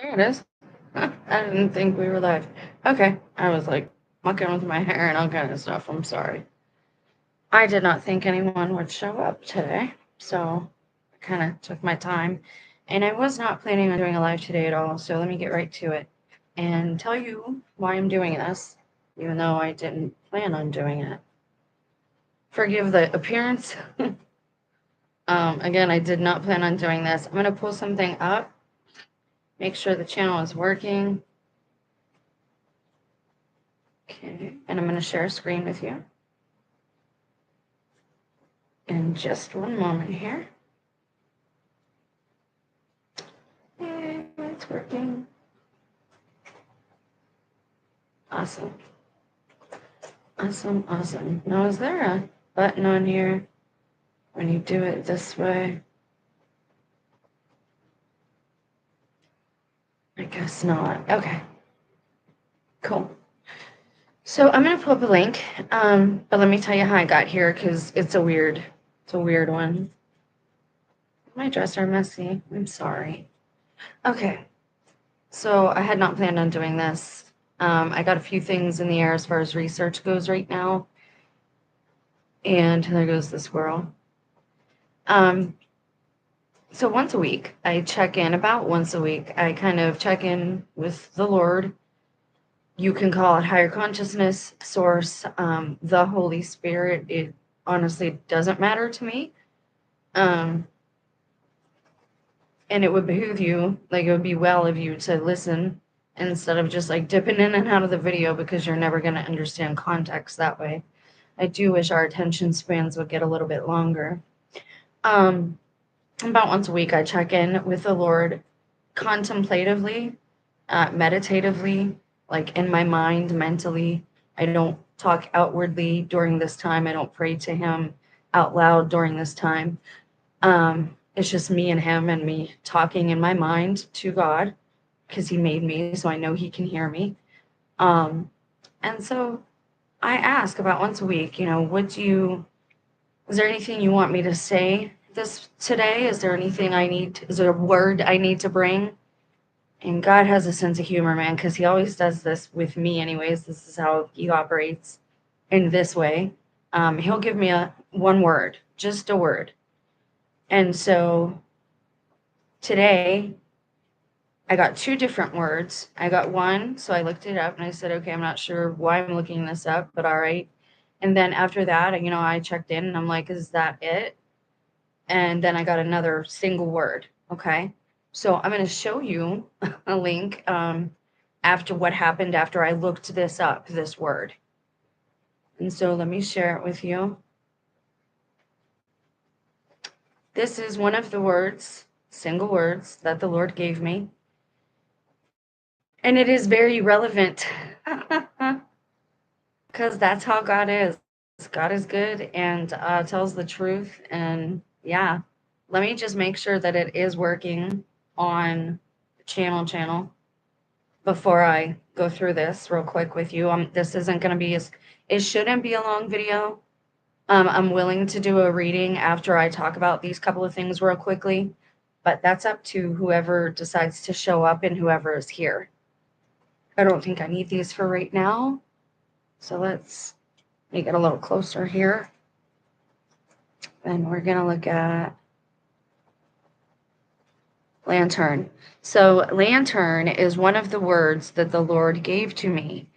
There it is. I didn't think we were live. Okay. I was like mucking with my hair and all kind of stuff. I'm sorry. I did not think anyone would show up today. So I kind of took my time. And I was not planning on doing a live today at all. So let me get right to it and tell you why I'm doing this, even though I didn't plan on doing it. Forgive the appearance. Again, I did not plan on doing this. I'm going to pull something up, make sure the channel is working. Okay, and I'm going to share a screen with you in just one moment here. Hey, it's working. Awesome. Awesome, awesome. Now, is there a button on here when you do it this way? I guess not. Okay. Cool. So I'm going to pull up a link, but let me tell you how I got here because it's a weird one. My dress are messy. I'm sorry. Okay. So I had not planned on doing this. I got a few things in the air as far as research goes right now. And there goes the squirrel. So once a week, I check in about once a week. I kind of check in with the Lord. You can call it higher consciousness, source, the Holy Spirit. It honestly doesn't matter to me. And it would behoove you, like it would be well of you to listen instead of just like dipping in and out of the video because you're never going to understand context that way. I do wish our attention spans would get a little bit longer. About once a week, I check in with the Lord contemplatively, meditatively, like in my mind, mentally. I don't talk outwardly during this time. I don't pray to Him out loud during this time. It's just me and Him and me talking in my mind to God because He made me, so I know He can hear me. And so I ask about once a week, is there anything you want me to say this today? Is there anything is there a word I need to bring? And God has a sense of humor, man, because He always does this with me anyways. This is how He operates in this way. He'll give me one word, just a word. And so today I got two different words. I got one, so I looked it up and I said, okay, I'm not sure why I'm looking this up, but all right. And then after that, I checked in and I'm like, is that it? And then I got another single word. Okay. So I'm going to show you a link after what happened after I looked this up, this word. And so let me share it with you. This is one of the words, single words that the Lord gave me. And it is very relevant because that's how God is. God is good and tells the truth. And yeah, let me just make sure that it is working on the channel before I go through this real quick with you. This isn't going to be it shouldn't be a long video. I'm willing to do a reading after I talk about these couple of things real quickly, but that's up to whoever decides to show up and whoever is here. I don't think I need these for right now. So let's make it a little closer here. And we're going to look at lantern. So lantern is one of the words that the Lord gave to me.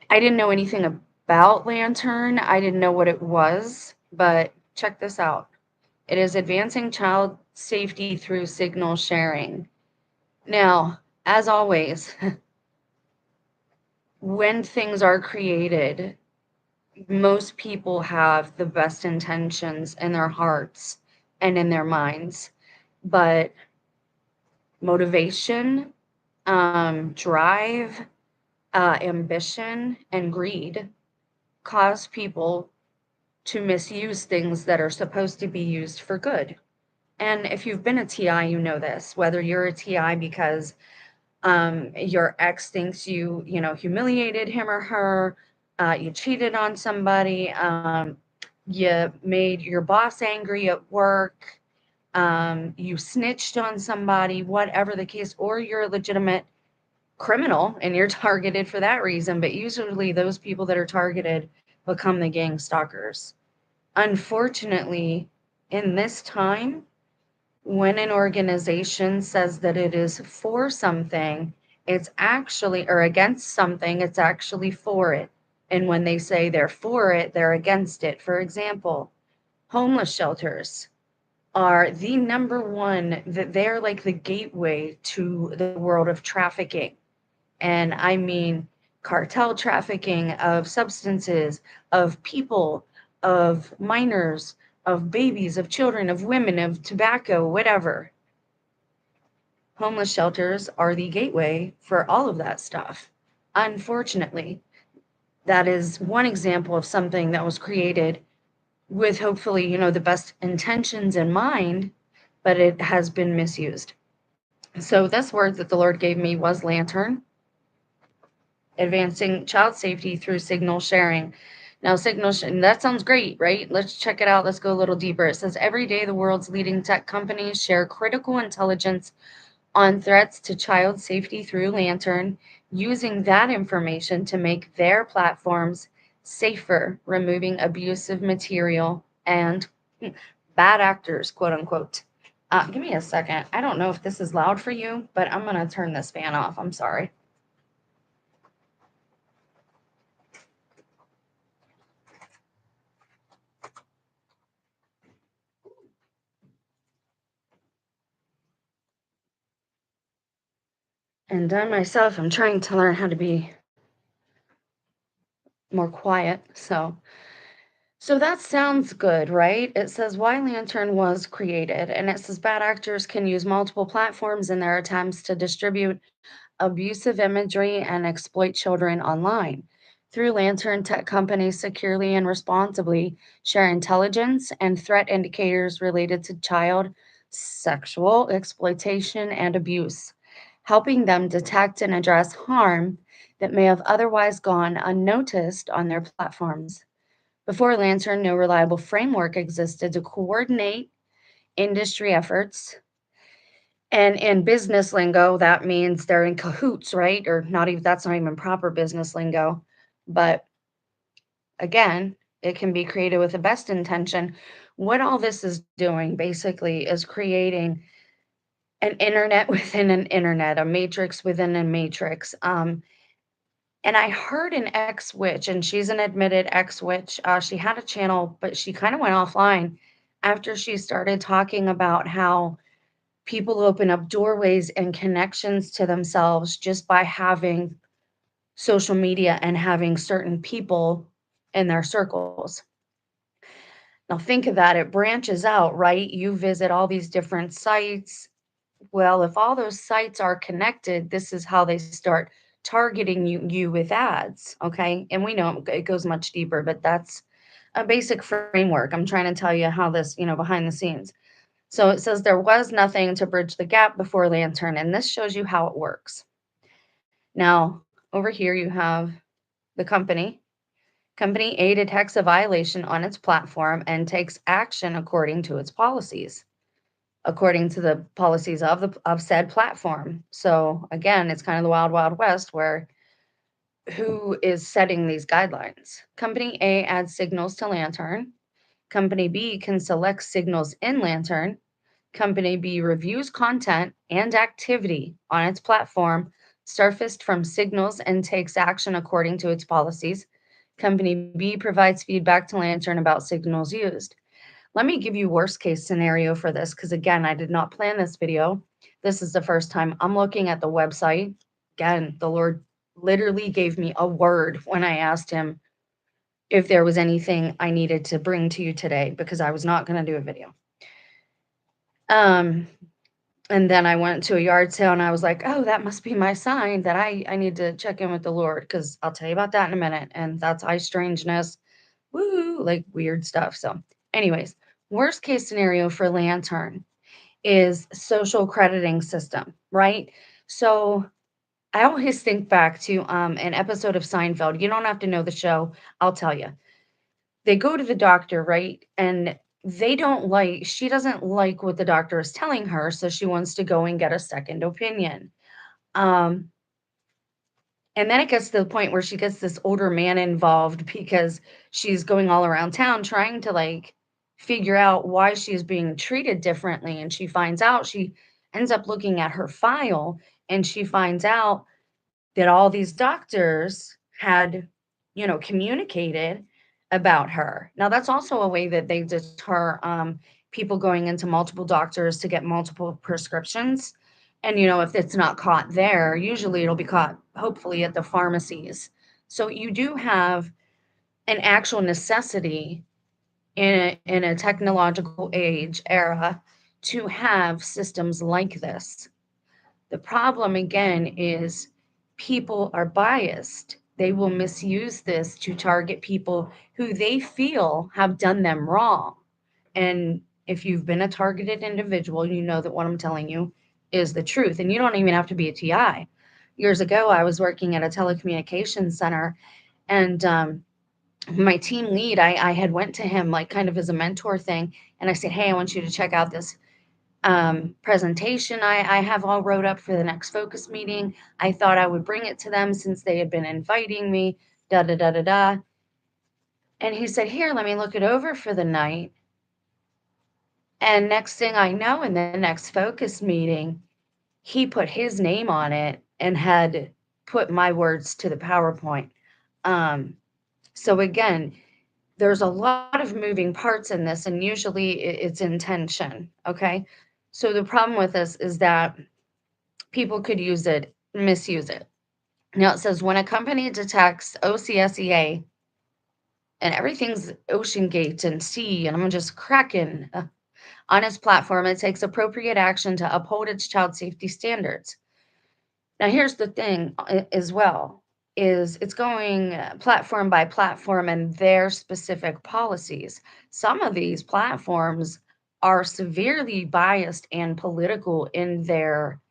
I didn't know anything about lantern. I didn't know what it was, but check this out. It is advancing child safety through signal sharing. Now, as always, when things are created, most people have the best intentions in their hearts and in their minds, but motivation, drive, ambition, and greed cause people to misuse things that are supposed to be used for good. And if you've been a TI, you know this, whether you're a TI because your ex thinks you humiliated him or her, you cheated on somebody, you made your boss angry at work, you snitched on somebody, whatever the case, or you're a legitimate criminal and you're targeted for that reason. But usually those people that are targeted become the gang stalkers. Unfortunately, in this time, when an organization says that it is for something, it's actually, or against something, it's actually for it. And when they say they're for it, they're against it. For example, homeless shelters are the number one, that they're like the gateway to the world of trafficking. And I mean cartel trafficking of substances, of people, of minors, of babies, of children, of women, of tobacco, whatever. Homeless shelters are the gateway for all of that stuff. Unfortunately, that is one example of something that was created with hopefully, the best intentions in mind, but it has been misused. So this word that the Lord gave me was lantern, advancing child safety through signal sharing. Now, that sounds great, right? Let's check it out. Let's go a little deeper. It says every day the world's leading tech companies share critical intelligence on threats to child safety through Lantern, using that information to make their platforms safer, removing abusive material and bad actors, quote unquote. Give me a second. I don't know if this is loud for you, but I'm going to turn this fan off. I'm sorry. And I myself, I'm trying to learn how to be more quiet. So that sounds good, right? It says why Lantern was created, and it says bad actors can use multiple platforms in their attempts to distribute abusive imagery and exploit children online. Through Lantern, tech companies securely and responsibly share intelligence and threat indicators related to child sexual exploitation and abuse, helping them detect and address harm that may have otherwise gone unnoticed on their platforms. Before Lantern, no reliable framework existed to coordinate industry efforts. And in business lingo, that means they're in cahoots, right? Or not even, that's not even proper business lingo. But again, it can be created with the best intention. What all this is doing basically is creating an internet within an internet, a matrix within a matrix. And I heard an ex witch, and she's an admitted ex witch. She had a channel, but she kind of went offline after she started talking about how people open up doorways and connections to themselves just by having social media and having certain people in their circles. Now, think of that. It branches out, right? You visit all these different sites. Well, if all those sites are connected, this is how they start targeting you with ads, okay? And we know it goes much deeper, but that's a basic framework. I'm trying to tell you how this, behind the scenes. So it says there was nothing to bridge the gap before Lantern, and this shows you how it works. Now, over here you have the company. Company A detects a violation on its platform and takes action according to its policies, according to the policies of said platform. So again, it's kind of the wild, wild west where who is setting these guidelines? Company A adds signals to Lantern. Company B can select signals in Lantern. Company B reviews content and activity on its platform surfaced from signals and takes action according to its policies. Company B provides feedback to Lantern about signals used. Let me give you worst case scenario for this because again, I did not plan this video. This is the first time I'm looking at the website. Again, the Lord literally gave me a word when I asked him if there was anything I needed to bring to you today because I was not going to do a video. And then I went to a yard sale and I was like, oh, that must be my sign that I need to check in with the Lord because I'll tell you about that in a minute. And that's eye strangeness, woo, like weird stuff. So, anyways, worst case scenario for Lantern is social crediting system, right? So I always think back to an episode of Seinfeld. You don't have to know the show. I'll tell you. They go to the doctor, right? And she doesn't like what the doctor is telling her, so she wants to go and get a second opinion. Um, and then it gets to the point where she gets this older man involved because she's going all around town trying to like figure out why she's being treated differently. And she ends up looking at her file and she finds out that all these doctors had, communicated about her. Now, that's also a way that they deter people going into multiple doctors to get multiple prescriptions. And, if it's not caught there, usually it'll be caught, hopefully, at the pharmacies. So you do have an actual necessity in a technological age era to have systems like this. The problem again is people are biased. They will misuse this to target people who they feel have done them wrong. And if you've been a targeted individual, you know that what I'm telling you is the truth. And you don't even have to be a TI. Years ago, I was working at a telecommunications center, and my team lead, I had went to him like kind of as a mentor thing, and I said, "Hey, I want you to check out this presentation I have all wrote up for the next focus meeting. I thought I would bring it to them since they had been inviting me, da da da da da." And he said, "Here, let me look it over for the night." And next thing I know, in the next focus meeting, he put his name on it and had put my words to the PowerPoint. Um, so again, there's a lot of moving parts in this, and usually it's intention. Okay. So the problem with this is that people could misuse it. Now it says when a company detects OCSEA and everything's Ocean Gate and C, and I'm just cracking on its platform, it takes appropriate action to uphold its child safety standards. Now here's the thing as well is it's going platform by platform and their specific policies. Some of these platforms are severely biased and political in their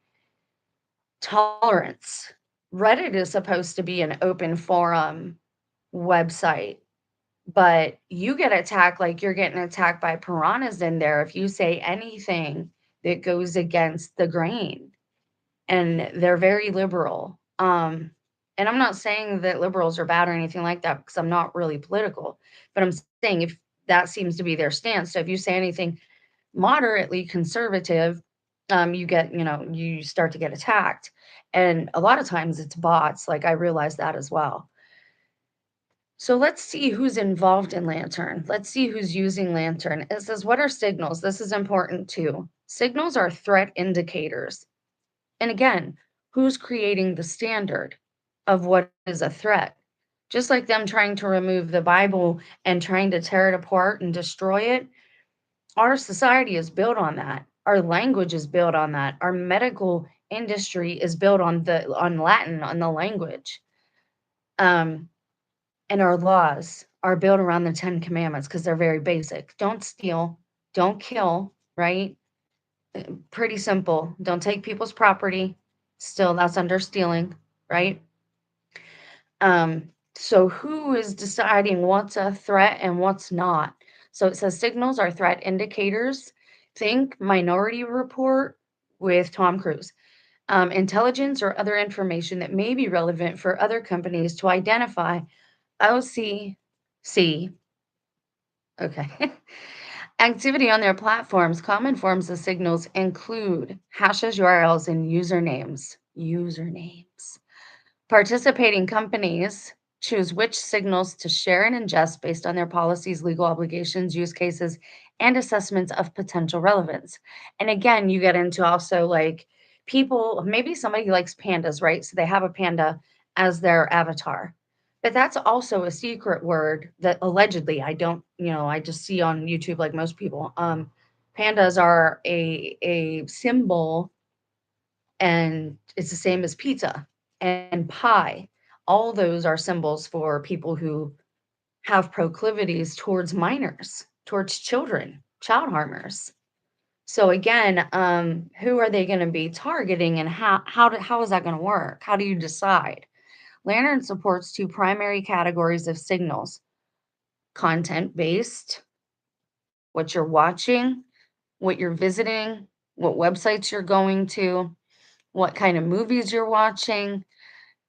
tolerance. Reddit is supposed to be an open forum website, but you get attacked like you're getting attacked by piranhas in there if you say anything that goes against the grain. And they're very liberal. And I'm not saying that liberals are bad or anything like that because I'm not really political, but I'm saying if that seems to be their stance. So if you say anything moderately conservative, you start to get attacked. And a lot of times it's bots. Like I realize that as well. So let's see who's involved in Lantern. Let's see who's using Lantern. It says, what are signals? This is important too. Signals are threat indicators. And again, who's creating the standard of what is a threat? Just like them trying to remove the Bible and trying to tear it apart and destroy it, our society is built on that. Our language is built on that. Our medical industry is built on Latin, on the language. Um, and our laws are built around the 10 commandments because they're very basic. Don't steal, don't kill, right? Pretty simple. Don't take people's property. Still, that's under stealing, right? So who is deciding what's a threat and what's not? So it says signals are threat indicators. Think Minority Report with Tom Cruise. Intelligence or other information that may be relevant for other companies to identify OCC. Okay. Activity on their platforms. Common forms of signals include hashes, URLs, and usernames. Usernames. Participating companies choose which signals to share and ingest based on their policies, legal obligations, use cases, and assessments of potential relevance. And again, you get into also like people, maybe somebody likes pandas, right? So they have a panda as their avatar. But that's also a secret word that allegedly I don't, I just see on YouTube like most people. Pandas are a symbol, and it's the same as pizza and pie. All those are symbols for people who have proclivities towards minors, towards children, child harmers. So again, who are they going to be targeting, and how is that going to work? How do you decide? Lantern supports two primary categories of signals: content based what you're watching, what you're visiting, what websites you're going to, what kind of movies you're watching,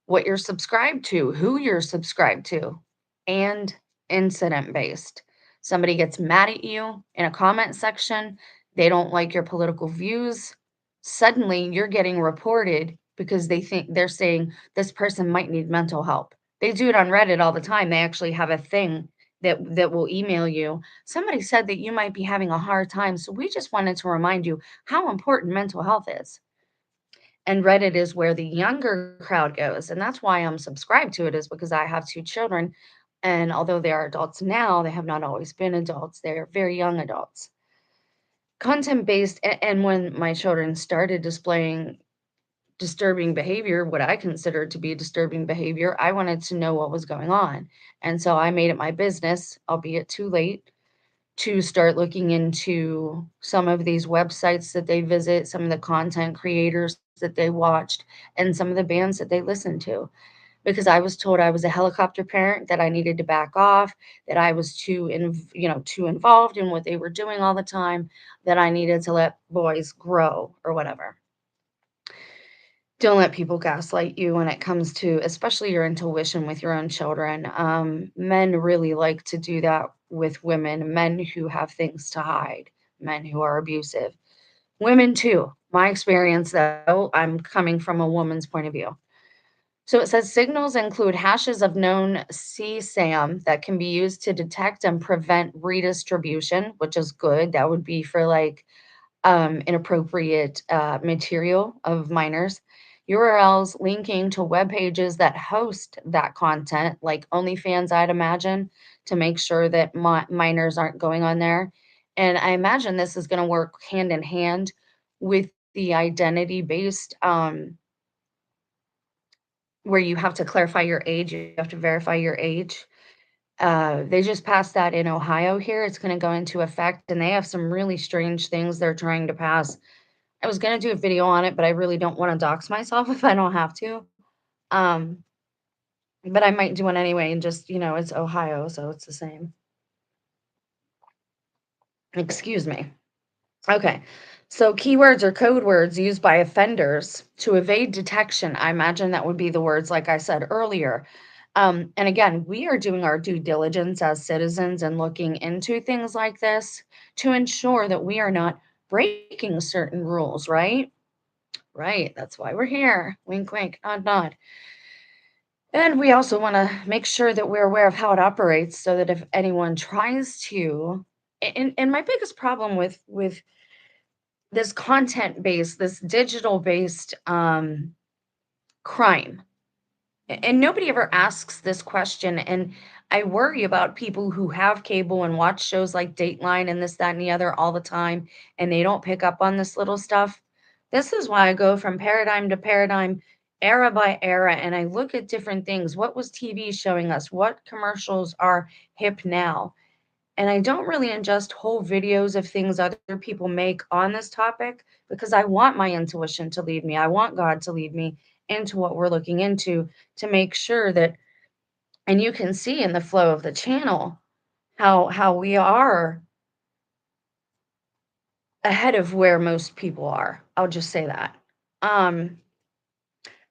what you're subscribed to, who you're subscribed to, and incident based. Somebody gets mad at you in a comment section, they don't like your political views. Suddenly, you're getting reported because they think they're saying this person might need mental help. They do it on Reddit all the time. They actually have a thing that will email you. Somebody said that you might be having a hard time, so we just wanted to remind you how important mental health is. And Reddit is where the younger crowd goes, and that's why I'm subscribed to it, is because I have 2 children, and although they are adults now, they have not always been adults, they're very young adults. Content-based and when my children started displaying disturbing behavior, what I considered to be disturbing behavior, I wanted to know what was going on, and so I made it my business, albeit too late, to start looking into some of these websites that they visit, some of the content creators that they watched, and some of the bands that they listened to. Because I was told I was a helicopter parent, that I needed to back off, that I was too involved in what they were doing all the time, that I needed to let boys grow or whatever. Don't let people gaslight you when it comes to, especially your intuition with your own children. Men really like to do that with women, men who have things to hide, men who are abusive. Women too. My experience, though, I'm coming from a woman's point of view. So it says signals include hashes of known CSAM that can be used to detect and prevent redistribution, which is good. That would be for like inappropriate material of minors. URLs linking to web pages that host that content, like OnlyFans, I'd imagine, to make sure that minors aren't going on there. And I imagine this is going to work hand in hand with the identity based, where you have to clarify your age, you have to verify your age. They just passed that in Ohio here. It's going to go into effect, and they have some really strange things they're trying to pass. I was gonna do a video on it, but I really don't wanna dox myself if I don't have to. Um, but I might do one anyway and just, it's Ohio, so it's the same. Excuse me. Okay. So keywords or code words used by offenders to evade detection. I imagine that would be the words like I said earlier. And again, we are doing our due diligence as citizens and looking into things like this to ensure that we are not breaking certain rules, right? Right. That's why we're here. Wink, wink, nod, nod. And we also want to make sure that we're aware of how it operates so that if anyone tries to, and my biggest problem with this content based, this digital based crime, and nobody ever asks this question. And I worry about people who have cable and watch shows like Dateline and this, that, and the other all the time, and they don't pick up on this little stuff. This is why I go from paradigm to paradigm, era by era, and I look at different things. What was TV showing us? What commercials are hip now? And I don't really ingest whole videos of things other people make on this topic because I want my intuition to lead me. I want God to lead me into what we're looking into to make sure that, and you can see in the flow of the channel how we are ahead of where most people are. I'll just say that. Um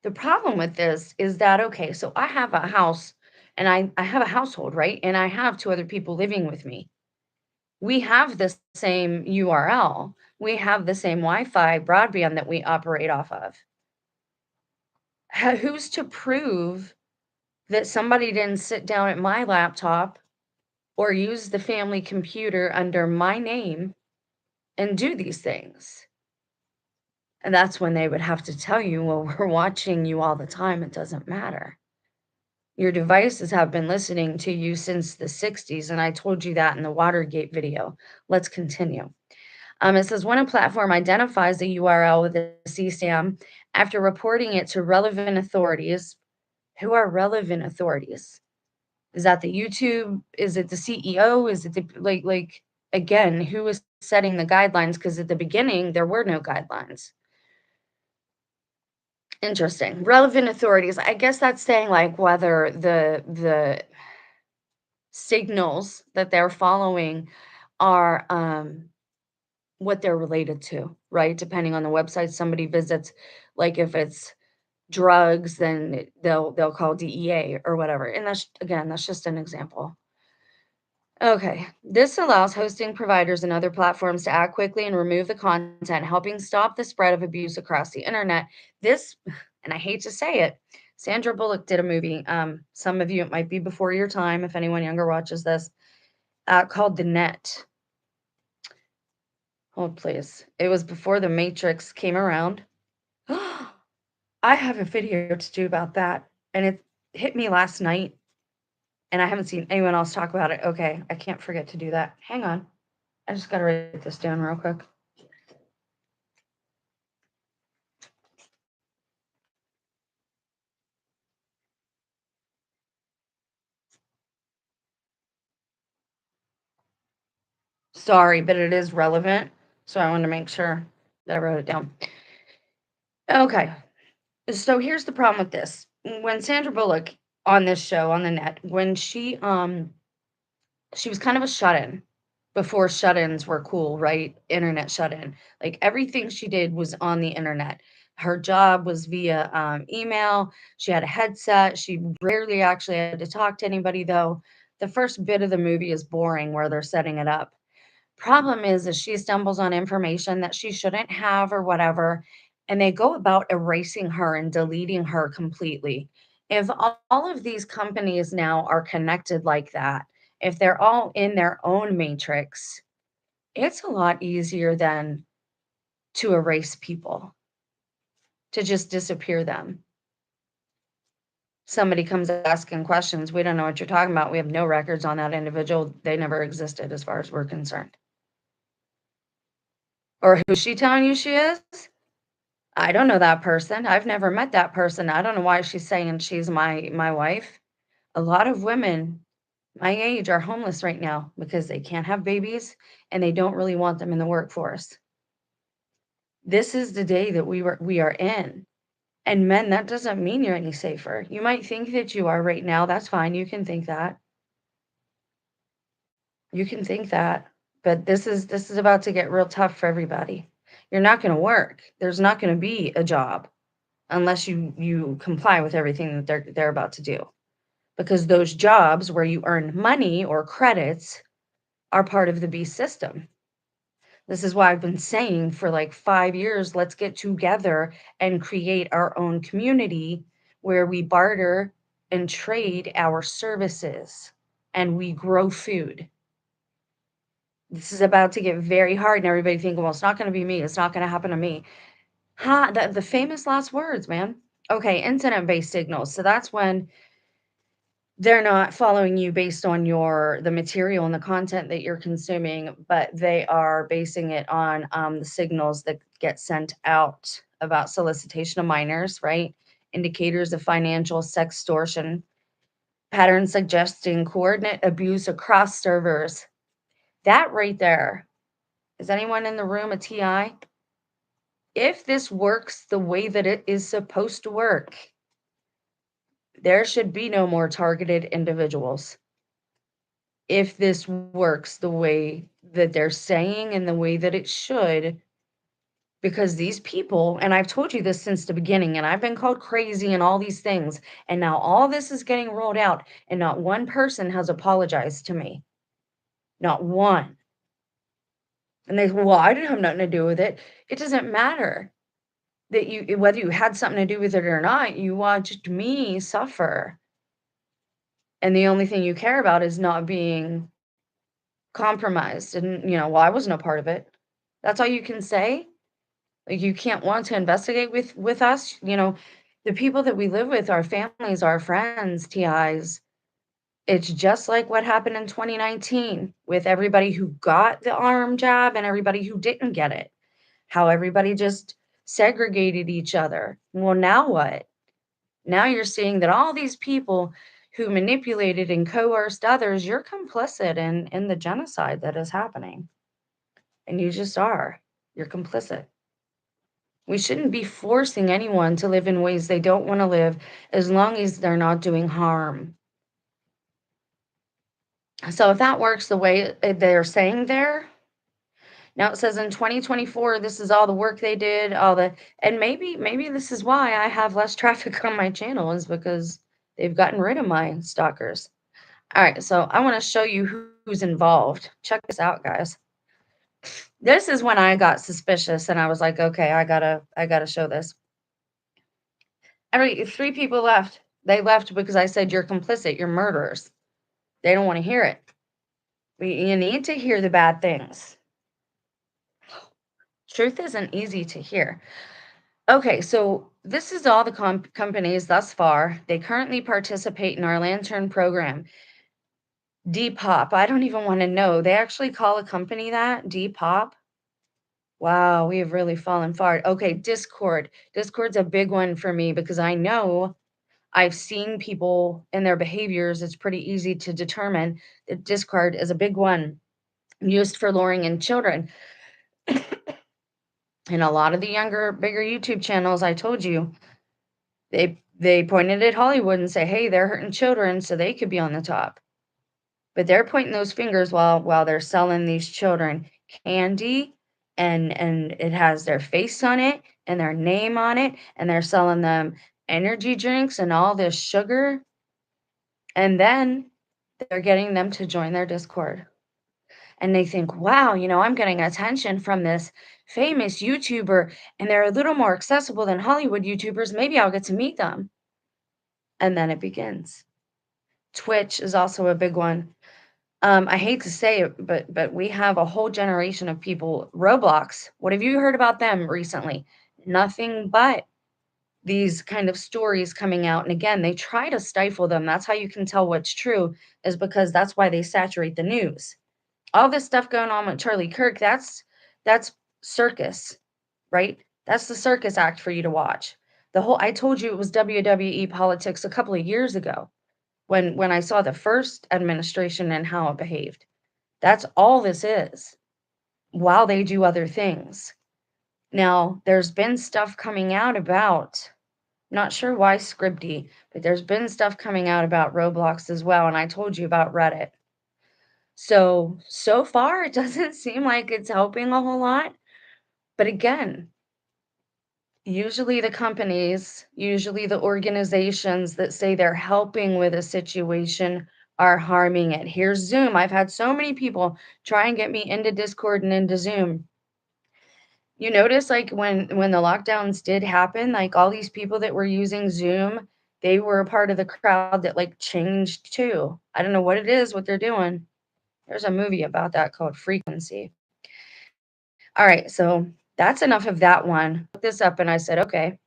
the problem with this is that, okay, so I have a house and I have a household, right? And I have 2 other people living with me. We have the same URL. We have the same Wi-Fi broadband that we operate off of. Who's to prove that somebody didn't sit down at my laptop or use the family computer under my name and do these things? And that's when they would have to tell you, well, we're watching you all the time. It doesn't matter. Your devices have been listening to you since the 60s, and I told you that in the Watergate video. Let's continue. It says when a platform identifies a URL with a CSAM after reporting it to relevant authorities, who are relevant authorities? Is that the YouTube? Is it the CEO? Is it the like again, who is setting the guidelines? Because at the beginning there were no guidelines. Interesting. Relevant authorities. I guess that's saying like whether the signals that they're following are what they're related to, right? Depending on the website somebody visits, like if it's drugs, then they'll call DEA or whatever. And that's again, that's just an example. Okay, this allows hosting providers and other platforms to act quickly and remove the content, helping stop the spread of abuse across the internet. This, and I hate to say it, Sandra Bullock did a movie. Some of you, it might be before your time if anyone younger watches this, called The Net. Hold, please. It was before The Matrix came around. I have a video to do about that, and it hit me last night, and I haven't seen anyone else talk about it. Okay, I can't forget to do that. Hang on. I just gotta write this down real quick. Sorry, but it is relevant, so I wanted to make sure that I wrote it down. Okay, so here's the problem with this. When Sandra Bullock on this show on the net, when she was kind of a shut-in before shut-ins were cool, right? Internet shut-in. Like everything she did was on the internet. Her job was via email. She had a headset. She rarely actually had to talk to anybody, though. The first bit of the movie is boring where they're setting it up. Problem is she stumbles on information that she shouldn't have or whatever, and they go about erasing her and deleting her completely. If all of these companies now are connected like that, if they're all in their own matrix, it's a lot easier than to erase people, to just disappear them. Somebody comes asking questions, we don't know what you're talking about. We have no records on that individual. They never existed as far as we're concerned. Or who's she telling you she is? I don't know that person. I've never met that person. I don't know why she's saying she's my wife. A lot of women my age are homeless right now because they can't have babies and they don't really want them in the workforce. This is the day that we are in. And men, that doesn't mean you're any safer. You might think that you are right now. That's fine. You can think that. You can think that. But this is about to get real tough for everybody. You're not going to work. There's not going to be a job unless you comply with everything that they're about to do. Because those jobs where you earn money or credits are part of the beast system. This is why I've been saying for like 5 years, let's get together and create our own community where we barter and trade our services and we grow food. This is about to get very hard and everybody thinking, well, it's not going to be me. It's not going to happen to me. The famous last words, man. Okay, incident-based signals. So that's when they're not following you based on the material and the content that you're consuming, but they are basing it on the signals that get sent out about solicitation of minors, right? Indicators of financial sextortion, patterns suggesting coordinate abuse across servers. That right there. Is anyone in the room a TI? If this works the way that it is supposed to work, there should be no more targeted individuals. If this works the way that they're saying and the way that it should, because these people, and I've told you this since the beginning, and I've been called crazy and all these things, and now all this is getting rolled out, and not one person has apologized to me. Not one. And they, well, I didn't have nothing to do with it. It doesn't matter that whether you had something to do with it or not, you watched me suffer. And the only thing you care about is not being compromised. And, well, I wasn't a part of it. That's all you can say? Like, you can't want to investigate with us? The people that we live with, our families, our friends, TIs, it's just like what happened in 2019 with everybody who got the arm jab and everybody who didn't get it. How everybody just segregated each other. Well, now what? Now you're seeing that all these people who manipulated and coerced others, you're complicit in the genocide that is happening. And you just are. You're complicit. We shouldn't be forcing anyone to live in ways they don't want to live as long as they're not doing harm. So if that works the way they're saying there, now it says in 2024, this is all the work they did, all the, and maybe this is why I have less traffic on my channel is because they've gotten rid of my stalkers. All right, so I want to show you who's involved. Check this out, guys. This is when I got suspicious and I was like, okay, I gotta show this. Three people left. They left because I said you're complicit, you're murderers. They don't want to hear it. You need to hear the bad things. Truth isn't easy to hear. Okay, so this is all the companies thus far. They currently participate in our Lantern program. Depop. I don't even want to know. They actually call a company that Depop. Wow, we have really fallen far. Okay, Discord. Discord's a big one for me because I know I've seen people and their behaviors. It's pretty easy to determine that Discord is a big one used for luring in children. And a lot of the younger, bigger YouTube channels, I told you, they pointed at Hollywood and say, hey, they're hurting children, so they could be on the top. But they're pointing those fingers while they're selling these children candy and it has their face on it and their name on it, and they're selling them energy drinks and all this sugar. And then they're getting them to join their Discord. And they think, wow, I'm getting attention from this famous YouTuber and they're a little more accessible than Hollywood YouTubers. Maybe I'll get to meet them. And then it begins. Twitch is also a big one. I hate to say it, but we have a whole generation of people. Roblox. What have you heard about them recently? Nothing but these kind of stories coming out. And again, they try to stifle them. That's how you can tell what's true, is because that's why they saturate the news. All this stuff going on with Charlie Kirk, that's circus, right? That's the circus act for you to watch. I told you it was WWE politics a couple of years ago when I saw the first administration and how it behaved. That's all this is while they do other things. Now, there's been stuff coming out about, not sure why scripty, but there's been stuff coming out about Roblox as well. And I told you about Reddit. So far, it doesn't seem like it's helping a whole lot. But again, usually the companies, usually the organizations that say they're helping with a situation are harming it. Here's Zoom. I've had so many people try and get me into Discord and into Zoom. You notice like when the lockdowns did happen, like all these people that were using Zoom, they were a part of the crowd that like changed too. I don't know what it is, what they're doing. There's a movie about that called Frequency. All right, so that's enough of that one. Looked this up and I said, okay,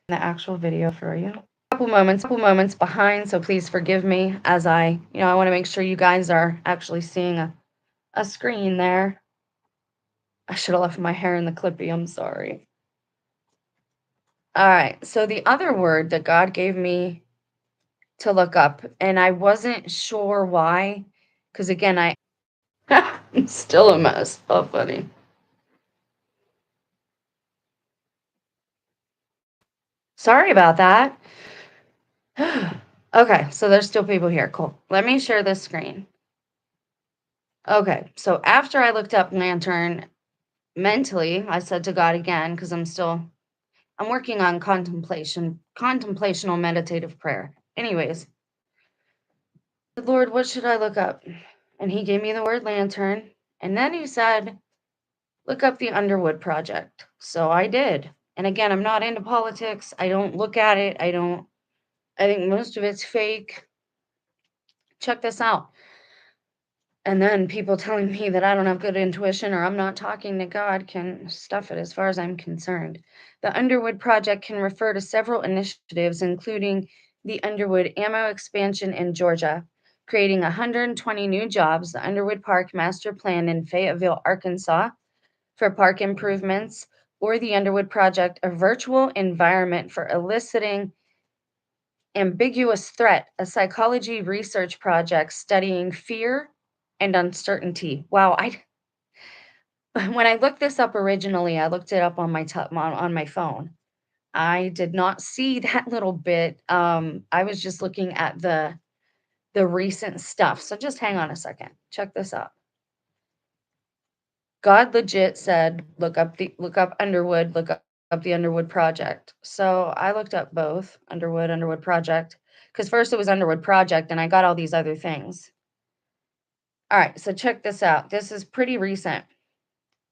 the actual video for you. Couple moments behind, so please forgive me as I want to make sure you guys are actually seeing a screen there. I should have left my hair in the clippy, I'm sorry. All right, so the other word that God gave me to look up, and I wasn't sure why, because again, I'm still a mess. Oh, funny. Sorry about that. Okay, so there's still people here. Cool. Let me share this screen. Okay, so after I looked up lantern, mentally, I said to God again, because I'm working on contemplational meditative prayer. Anyways, Lord, what should I look up? And he gave me the word lantern. And then he said, look up the Underwood Project. So I did. And again, I'm not into politics. I don't look at it. I think most of it's fake. Check this out. And then people telling me that I don't have good intuition or I'm not talking to God can stuff it as far as I'm concerned. The Underwood Project can refer to several initiatives, including the Underwood ammo expansion in Georgia, creating 120 new jobs, the Underwood Park Master Plan in Fayetteville, Arkansas, for park improvements, or the Underwood Project, a virtual environment for eliciting ambiguous threat, a psychology research project studying fear and uncertainty. Wow, when I looked this up originally, I looked it up on my phone. I did not see that little bit. I was just looking at the the recent stuff. So just hang on a second. Check this out. God legit said, look up Underwood, up the Underwood Project. So I looked up both Underwood Project, because first it was Underwood Project, and I got all these other things. All right, so check this out. This is pretty recent.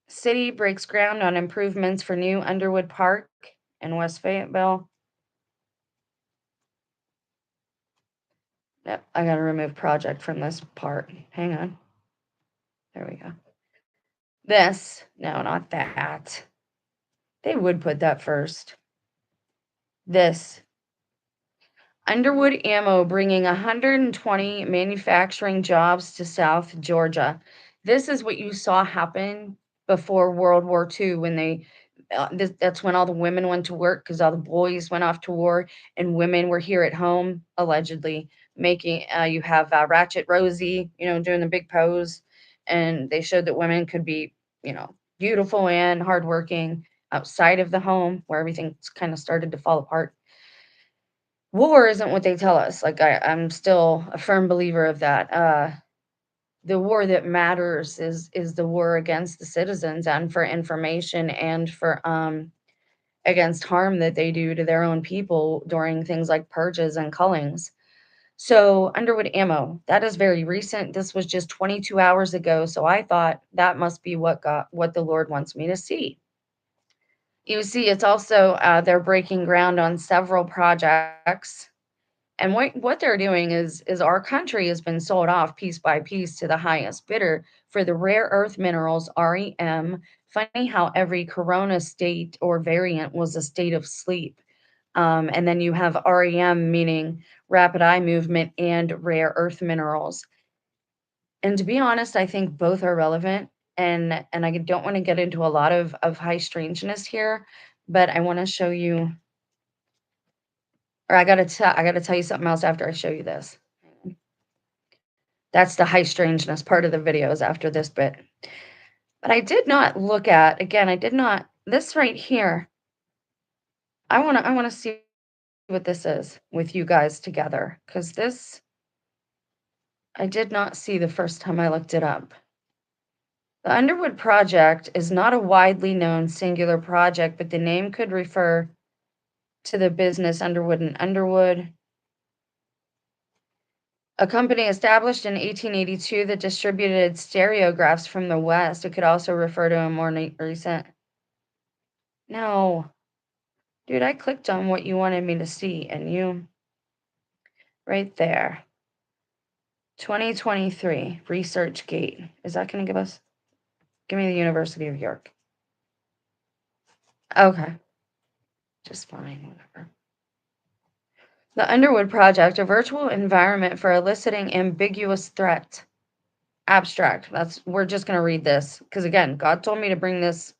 City breaks ground on improvements for new Underwood Park in West Fayetteville. Yep, I gotta remove project from this part. Hang on. There we go. This, no, not that. They would put that first. This. Underwood Ammo bringing 120 manufacturing jobs to South Georgia. This is what you saw happen before World War II when that's when all the women went to work because all the boys went off to war and women were here at home, allegedly making, you have Ratchet Rosie, doing the big pose. And they showed that women could be, beautiful and hardworking outside of the home where everything's kind of started to fall apart. War isn't what they tell us. Like I'm still a firm believer of that. The war that matters is the war against the citizens and for information and for against harm that they do to their own people during things like purges and cullings. So Underwood Ammo, that is very recent. This was just 22 hours ago. So I thought that must be what the Lord wants me to see. You see, it's also they're breaking ground on several projects. And what they're doing is our country has been sold off piece by piece to the highest bidder for the rare earth minerals REM. Funny how every corona state or variant was a state of sleep. And then you have REM, meaning rapid eye movement and rare earth minerals. And to be honest, I think both are relevant. And I don't want to get into a lot of high strangeness here, but I want to show you, or I gotta tell you something else after I show you this. That's the high strangeness part of the videos after this bit. But I did not look at, again, I did not, this right here, I wanna see what this is with you guys together, because this, I did not see the first time I looked it up. The Underwood Project is not a widely known singular project, but the name could refer to the business Underwood and Underwood, a company established in 1882 that distributed stereographs from the West. It could also refer to a more recent. No. Dude, I clicked on what you wanted me to see, and you, right there. 2023, ResearchGate. Is that going to give me the University of York? Okay. Just fine, whatever. The Underwood Project, a virtual environment for eliciting ambiguous threat. Abstract. We're just going to read this, because again, God told me to bring this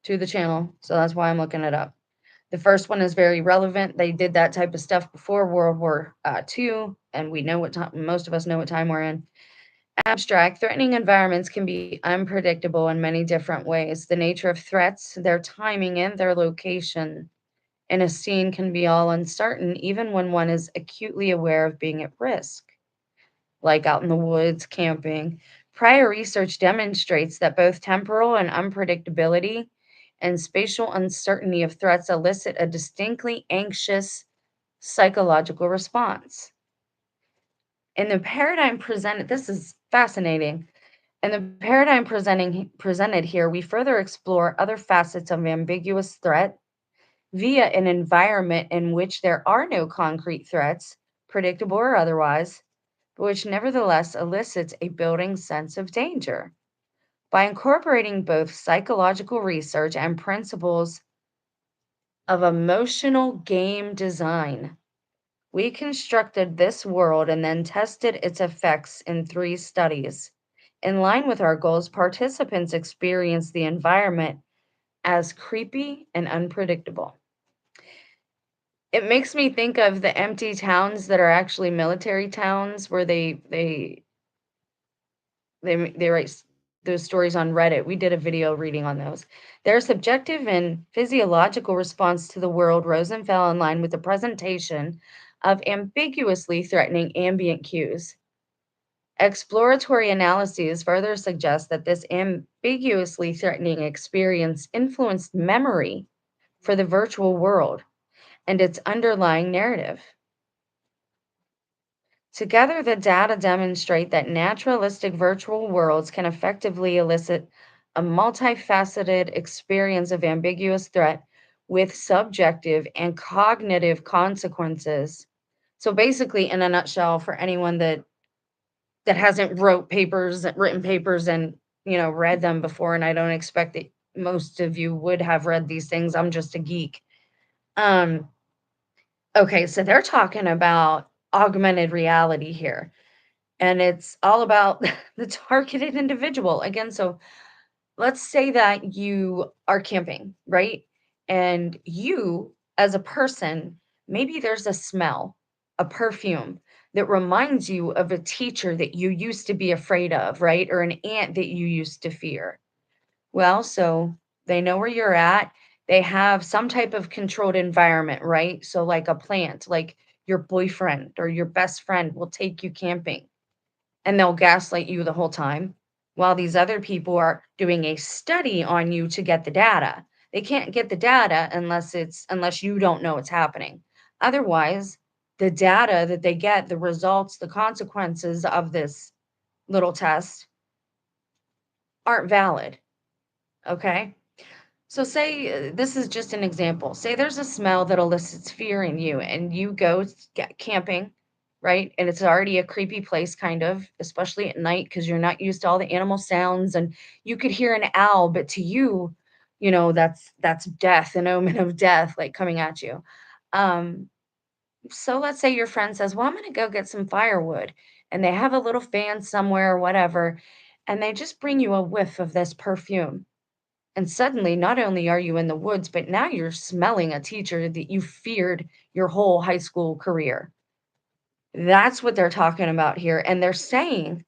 to the channel, so that's why I'm looking it up. The first one is very relevant. They did that type of stuff before World War II, and we know what time, most of us know what time we're in. Abstract, threatening environments can be unpredictable in many different ways. The nature of threats, their timing, and their location in a scene can be all uncertain, even when one is acutely aware of being at risk, like out in the woods, camping. Prior research demonstrates that both temporal and unpredictability and spatial uncertainty of threats elicit a distinctly anxious psychological response. In the paradigm presented, this is fascinating. In the paradigm presented here, we further explore other facets of ambiguous threat via an environment in which there are no concrete threats, predictable or otherwise, but which nevertheless elicits a building sense of danger. By incorporating both psychological research and principles of emotional game design, we constructed this world and then tested its effects in 3 studies. In line with our goals, participants experienced the environment as creepy and unpredictable. It makes me think of the empty towns that are actually military towns where they write those stories on Reddit. We did a video reading on those. Their subjective and physiological response to the world rose and fell in line with the presentation of ambiguously threatening ambient cues. Exploratory analyses further suggest that this ambiguously threatening experience influenced memory for the virtual world and its underlying narrative. Together, the data demonstrate that naturalistic virtual worlds can effectively elicit a multifaceted experience of ambiguous threat with subjective and cognitive consequences. So basically, in a nutshell, for anyone that hasn't written papers and read them before, and I don't expect that most of you would have read these things. I'm just a geek. Um, okay, so they're talking about augmented reality here, and it's all about the targeted individual. Again, so let's say that you are camping, right? And you, as a person, maybe there's a smell, a perfume that reminds you of a teacher that you used to be afraid of, right? Or an aunt that you used to fear. Well, so they know where you're at. They have some type of controlled environment, right? So, like a plant, like your boyfriend or your best friend will take you camping and they'll gaslight you the whole time while these other people are doing a study on you to get the data. They can't get the data unless you don't know what's happening. Otherwise, the data that they get, the results, the consequences of this little test aren't valid. Okay? So, say this is just an example. Say there's a smell that elicits fear in you, and you go camping, right? And it's already a creepy place, kind of, especially at night, because you're not used to all the animal sounds. And you could hear an owl, but to you, that's death, an omen of death, like coming at you. Um, so let's say your friend says, "Well, I'm going to go get some firewood," and they have a little fan somewhere or whatever, and they just bring you a whiff of this perfume, and suddenly, not only are you in the woods, but now you're smelling a teacher that you feared your whole high school career. That's what they're talking about here. And they're saying,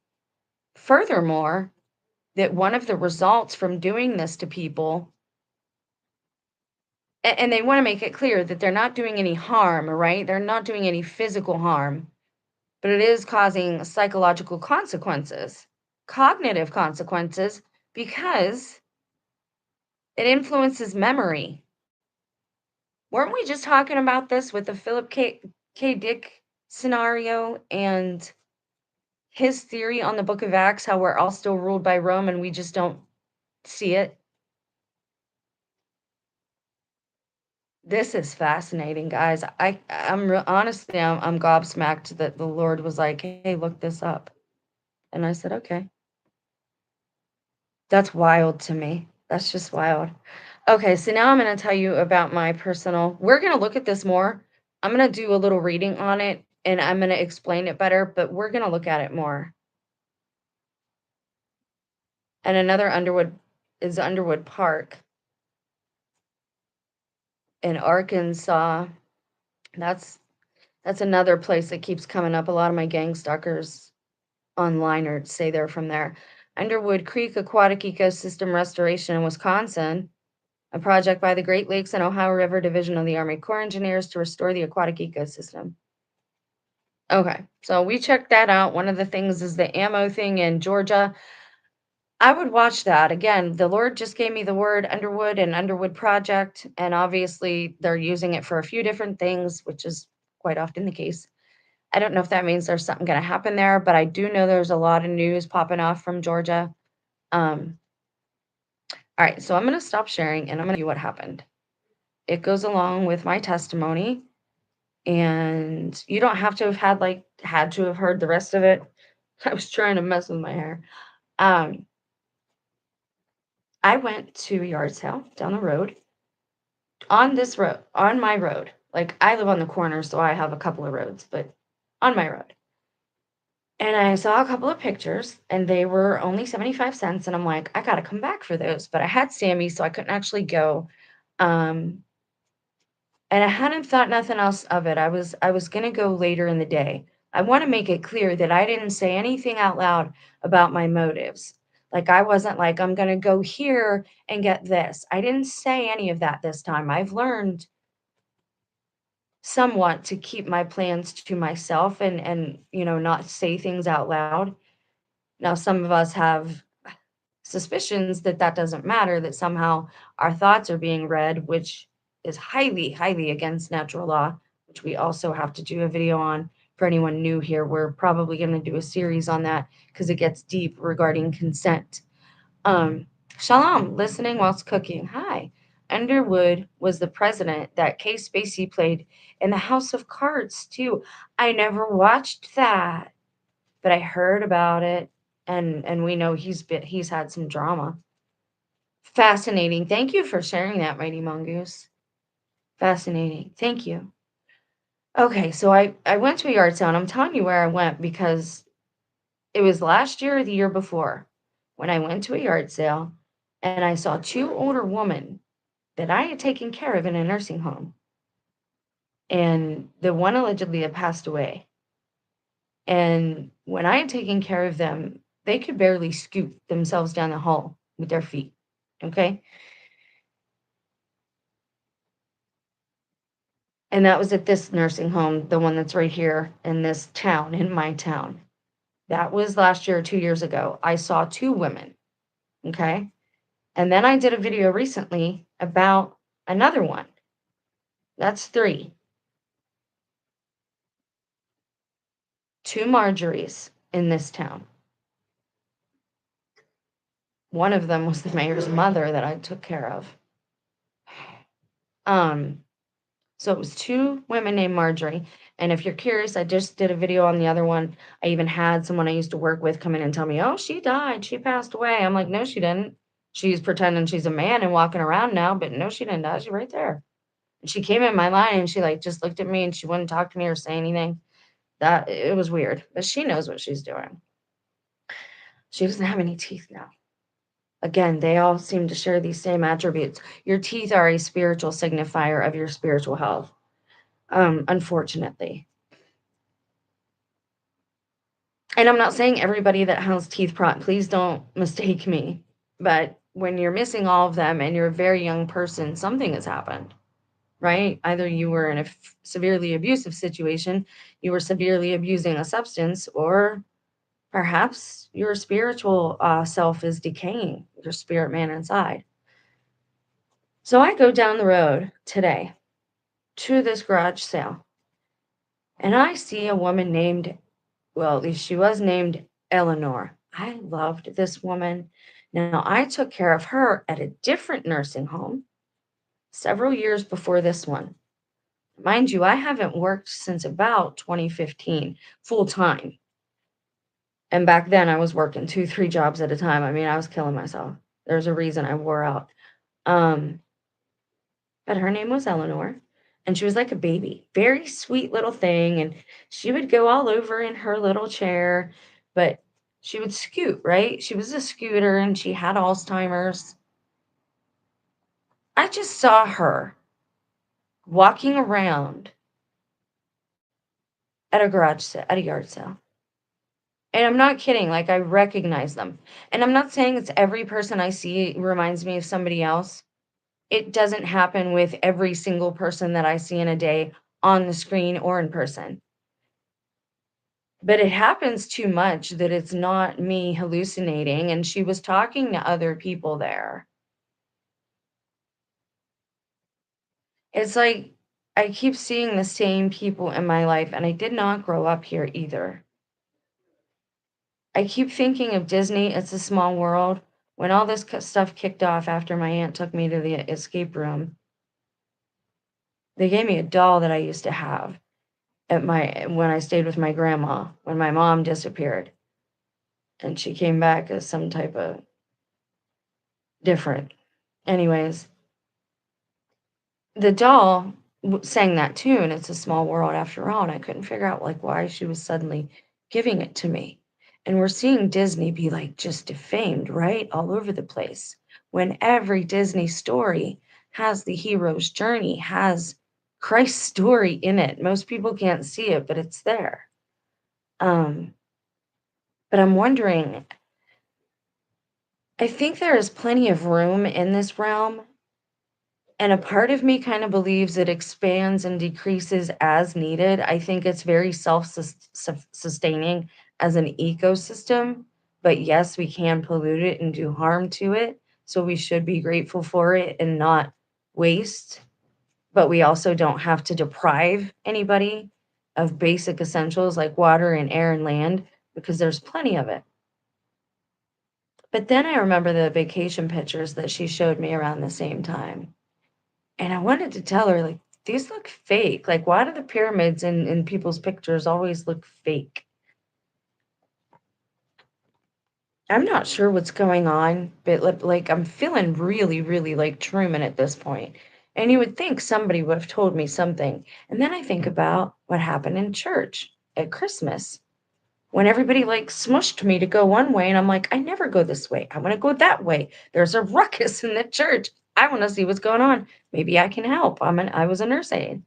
furthermore, that one of the results from doing this to people, and they want to make it clear that they're not doing any harm, right? They're not doing any physical harm, but it is causing psychological consequences, cognitive consequences, because it influences memory. Weren't we just talking about this with the Philip K. Dick scenario and his theory on the Book of Acts, how we're all still ruled by Rome and we just don't see it? This is fascinating, guys. Honestly, I'm gobsmacked that the Lord was like, "Hey, look this up," and I said, "Okay." That's wild to me. That's just wild. Okay, so now I'm going to tell you about my personal. We're going to look at this more. I'm going to do a little reading on it and I'm going to explain it better, but we're going to look at it more. And another Underwood is Underwood Park in Arkansas. That's that's another place that keeps coming up. A lot of my gang stalkers online or say they're from there. Underwood Creek Aquatic Ecosystem Restoration in Wisconsin, a project by the Great Lakes and Ohio River Division of the Army Corps Engineers to restore the aquatic ecosystem. Okay, so we checked that out. One of the things is the ammo thing in Georgia. I would watch that. Again, the Lord just gave me the word Underwood and Underwood Project, and obviously they're using it for a few different things, which is quite often the case. I don't know if that means there's something going to happen there, but I do know there's a lot of news popping off from Georgia. Um, all right, so I'm going to stop sharing and I'm going to tell you what happened. It goes along with my testimony, and you don't have to have had to have heard the rest of it. I was trying to mess with my hair. Um, I went to a yard sale down the road on my road. Like I live on the corner, so I have a couple of roads, but on my road. And I saw a couple of pictures and they were only 75 cents. And I'm like, I gotta come back for those. But I had Sammy, so I couldn't actually go. Um, and I hadn't thought nothing else of it. I was gonna go later in the day. I want to make it clear that I didn't say anything out loud about my motives. Like I wasn't like, I'm gonna go here and get this. I didn't say any of that this time. I've learned somewhat to keep my plans to myself and not say things out loud. Now, some of us have suspicions that that doesn't matter, that somehow our thoughts are being read, which is highly, highly against natural law, which we also have to do a video on. For anyone new here, we're probably going to do a series on that because it gets deep regarding consent. Um, Shalom, listening whilst cooking. Hi. Underwood was the president that Kay Spacey played in the House of Cards, too. I never watched that, but I heard about it, and we know he's had some drama. Fascinating. Thank you for sharing that, Mighty Mongoose. Fascinating. Thank you. Okay, so I went to a yard sale, and I'm telling you where I went because it was last year or the year before when I went to a yard sale and I saw two older women that I had taken care of in a nursing home. And the one allegedly had passed away. And when I had taken care of them, they could barely scoot themselves down the hall with their feet. Okay. And that was at this nursing home, the one that's right here in this town, in my town. That was last year or 2 years ago. I saw two women. Okay. And then I did a video recently about another one. That's three. Two Marjories in this town. One of them was the mayor's mother that I took care of. Um, so it was two women named Marjorie. And if you're curious, I just did a video on the other one. I even had someone I used to work with come in and tell me, oh, she died. She passed away. I'm like, no, she didn't. She's pretending she's a man and walking around now, but no, she didn't die. She's right there. And she came in my line and she like just looked at me and she wouldn't talk to me or say anything. That it was weird, but she knows what she's doing. She doesn't have any teeth now. Again, they all seem to share these same attributes. Your teeth are a spiritual signifier of your spiritual health, unfortunately. And I'm not saying everybody that has teeth please don't mistake me. But when you're missing all of them and you're a very young person, something has happened, right? Either you were in a severely abusive situation, you were severely abusing a substance, or perhaps your spiritual self is decaying, your spirit man inside. So I go down the road today to this garage sale and I see a woman named, well, at least she was named Eleanor. I loved this woman. Now, I took care of her at a different nursing home several years before this one. Mind you, I haven't worked since about 2015 full time. And back then I was working 2, 3 jobs at a time. I mean, I was killing myself. There's a reason I wore out. Um, but her name was Eleanor, and she was like a baby, very sweet little thing, and she would go all over in her little chair, but she would scoot, right? She was a scooter and she had Alzheimer's. I just saw her walking around at a at a yard sale. And I'm not kidding, like I recognize them. And I'm not saying it's every person I see reminds me of somebody else. It doesn't happen with every single person that I see in a day on the screen or in person. But it happens too much that it's not me hallucinating, and she was talking to other people there. It's like I keep seeing the same people in my life, and I did not grow up here either. I keep thinking of Disney, It's a Small World. When all this stuff kicked off after my aunt took me to the escape room, they gave me a doll that I used to have at my when I stayed with my grandma when my mom disappeared, and she came back as some type of different. Anyways, the doll sang that tune, It's a Small World After All, and I couldn't figure out, like, why she was suddenly giving it to me. And we're seeing Disney be, like, just defamed, right? All over the place. When every Disney story has the hero's journey, has Christ's story in it. Most people can't see it, but it's there. Um, but I'm wondering, I think there is plenty of room in this realm And a part of me kind of believes it expands and decreases as needed. I think it's very self-sustaining as an ecosystem, but yes, we can pollute it and do harm to it. So we should be grateful for it and not waste, but we also don't have to deprive anybody of basic essentials like water and air and land because there's plenty of it. But then I remember the vacation pictures that she showed me around the same time. And I wanted to tell her, like, these look fake. Like, why do the pyramids in people's pictures always look fake? I'm not sure what's going on, but like I'm feeling really, really like Truman at this point. And you would think somebody would have told me something. And then I think about what happened in church at Christmas when everybody like smushed me to go one way. And I'm like, I never go this way. I want to go that way. There's a ruckus in the church. I want to see what's going on. Maybe I can help. I was a nurse aide.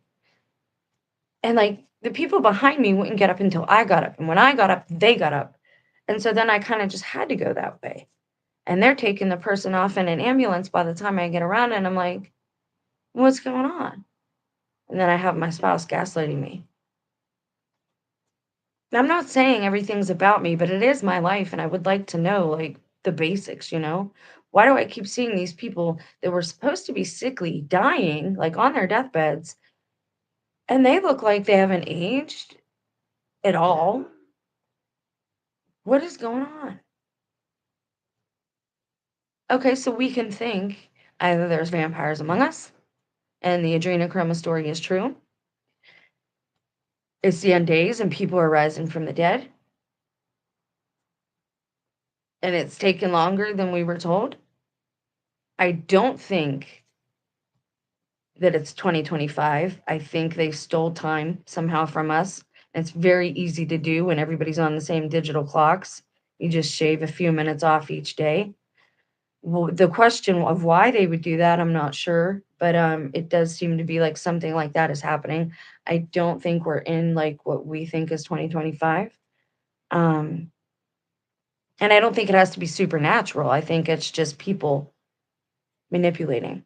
And, like, the people behind me wouldn't get up until I got up, and when I got up, they got up. And so then I kinda just had to go that way. And they're taking the person off in an ambulance by the time I get around, and I'm like, "What's going on?" And then I have my spouse gaslighting me. Now, I'm not saying everything's about me, but it is my life, and I would like to know, like, the basics, you know? Why do I keep seeing these people that were supposed to be sickly dying, like, on their deathbeds, and they look like they haven't aged at all? What is going on? Okay, so we can think either there's vampires among us and the adrenochrome story is true. It's the end days and people are rising from the dead and it's taken longer than we were told. I don't think that it's 2025. I think they stole time somehow from us. It's very easy to do when everybody's on the same digital clocks. You just shave a few minutes off each day. Well, the question of why they would do that, I'm not sure, but, it does seem to be like something like that is happening. I don't think we're in, like, what we think is 2025, um, and I don't think it has to be supernatural. I think it's just people manipulating,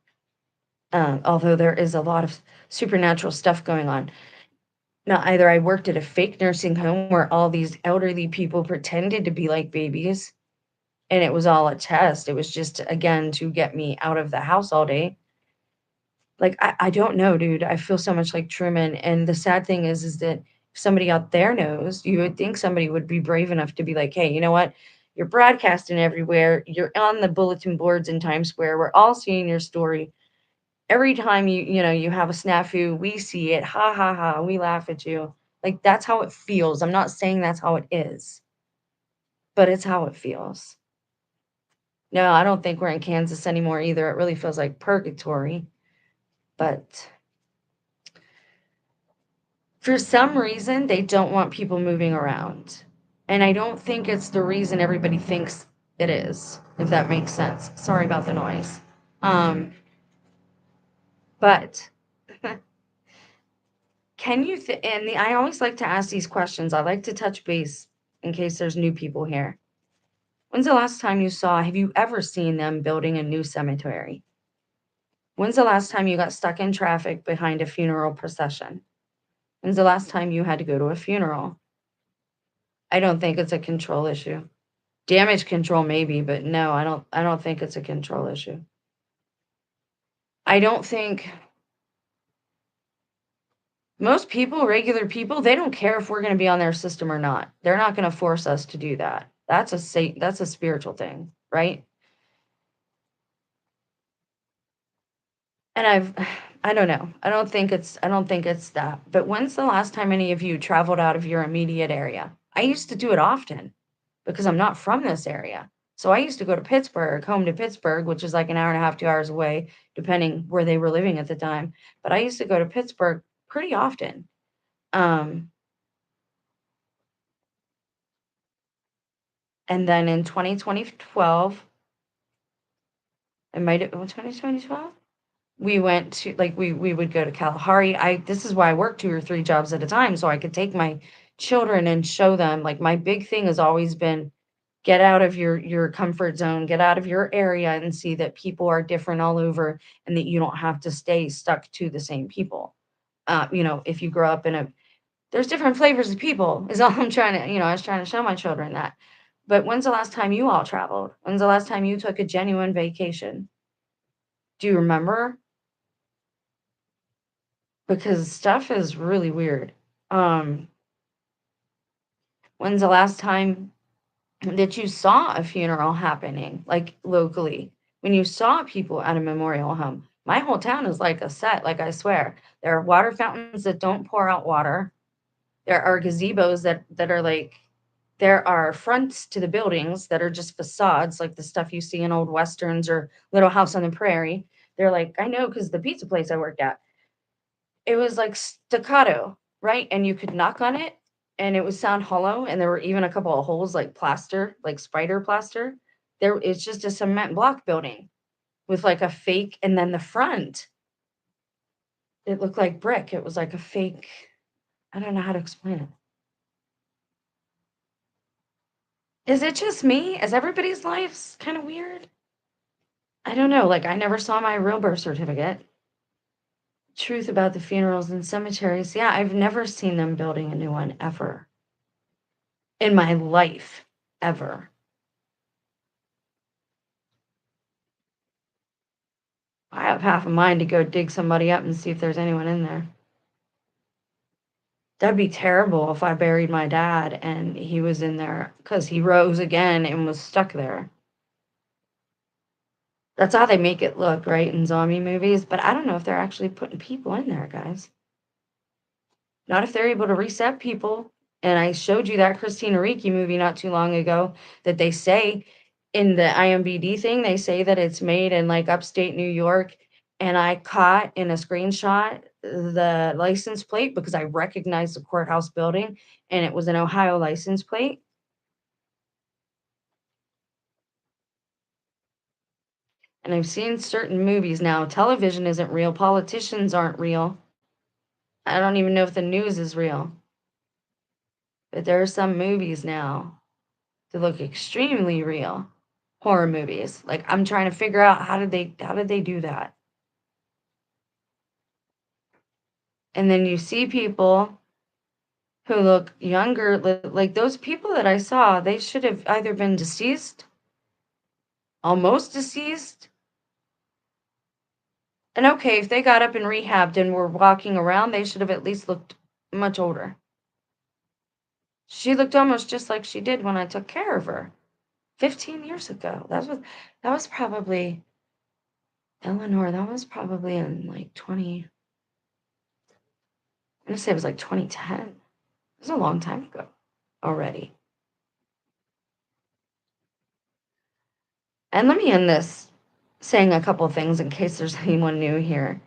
although there is a lot of supernatural stuff going on. Now, either I worked at a fake nursing home where all these elderly people pretended to be like babies, and it was all a test. It was just, again, to get me out of the house all day. Like, I don't know, dude. I feel so much like Truman, and the sad thing is that if somebody out there knows, you would think somebody would be brave enough to be like, "Hey, you know what? You're broadcasting everywhere. You're on the bulletin boards in Times Square. We're all seeing your story. Every time you have a snafu, we see it. Ha, ha, ha. We laugh at you." Like, that's how it feels. I'm not saying that's how it is, but it's how it feels. No, I don't think we're in Kansas anymore either. It really feels like purgatory, but for some reason, they don't want people moving around, and I don't think it's the reason everybody thinks it is, if that makes sense. Sorry about the noise. Um, but can you and I always like to ask these questions. I like to touch base in case there's new people here. When's the last time you saw have you ever seen them building a new cemetery? When's the last time you got stuck in traffic behind a funeral procession? When's the last time you had to go to a funeral? I don't think it's a control issue. Damage control maybe, but no, I don't think it's a control issue. I don't think most people, regular people, they don't care if we're gonna be on their system or not. They're not gonna force us to do that. That's a spiritual thing, right? And I don't know. I don't think it's that. But when's the last time any of you traveled out of your immediate area? I used to do it often because I'm not from this area. So I used to go to Pittsburgh, home to Pittsburgh, which is like an hour and a half, 2 hours away, depending where they were living at the time. But I used to go to Pittsburgh pretty often. Um, and then in 2012, it might have 2012, we went to like we would go to Kalahari. I This is why I work 2 or 3 jobs at a time so I could take my children and show them. Like my big thing has always been Get out of your comfort zone, get out of your area and see that people are different all over and that you don't have to stay stuck to the same people. If you grow up in a there's different flavors of people is all I'm trying to, I was trying to show my children that. But when's the last time you all traveled? When's the last time you took a genuine vacation? Do you remember? Because stuff is really weird. Um, when's the last time that you saw a funeral happening, like locally? When you saw people at a memorial home? My whole town is like a set, like I swear. There are water fountains that don't pour out water. There are gazebos that are like there are fronts to the buildings that are just facades, like the stuff you see in old westerns or Little House on the Prairie. They're like, I know because the pizza place I worked at, it was like staccato, right? And you could knock on it and it would sound hollow. And there were even a couple of holes like plaster, like spider plaster. It's just a cement block building with like a fake, and then the front, it looked like brick. It was like a fake, I don't know how to explain it. Is it just me? Is everybody's lives kind of weird? I don't know. Like, I never saw my real birth certificate. Truth about the funerals and cemeteries. Yeah, I've never seen them building a new one ever in my life, ever. I have half a mind to go dig somebody up and see if there's anyone in there. That'd be terrible if I buried my dad and he was in there because he rose again and was stuck there. That's how they make it look, right, in zombie movies. But I don't know if they're actually putting people in there, guys. Not if they're able to reset people. And I showed you that Christina Ricci movie not too long ago that they say in the IMBD thing, they say that it's made in like upstate New York. And I caught in a screenshot the license plate because I recognized the courthouse building and it was an Ohio license plate. And I've seen certain movies now. Television isn't real, politicians aren't real. I don't even know if the news is real. But there are some movies now that look extremely real. Horror movies. Like I'm trying to figure out how did they do that? And then you see people who look younger, like those people that I saw, they should have either been deceased, almost deceased. And okay, if they got up and rehabbed and were walking around, they should have at least looked much older. She looked almost just like she did when I took care of her 15 years ago. That was probably Eleanor. That was probably in like 20. I'm gonna say it was like 2010. It was a long time ago already. And let me end this saying a couple things in case there's anyone new here.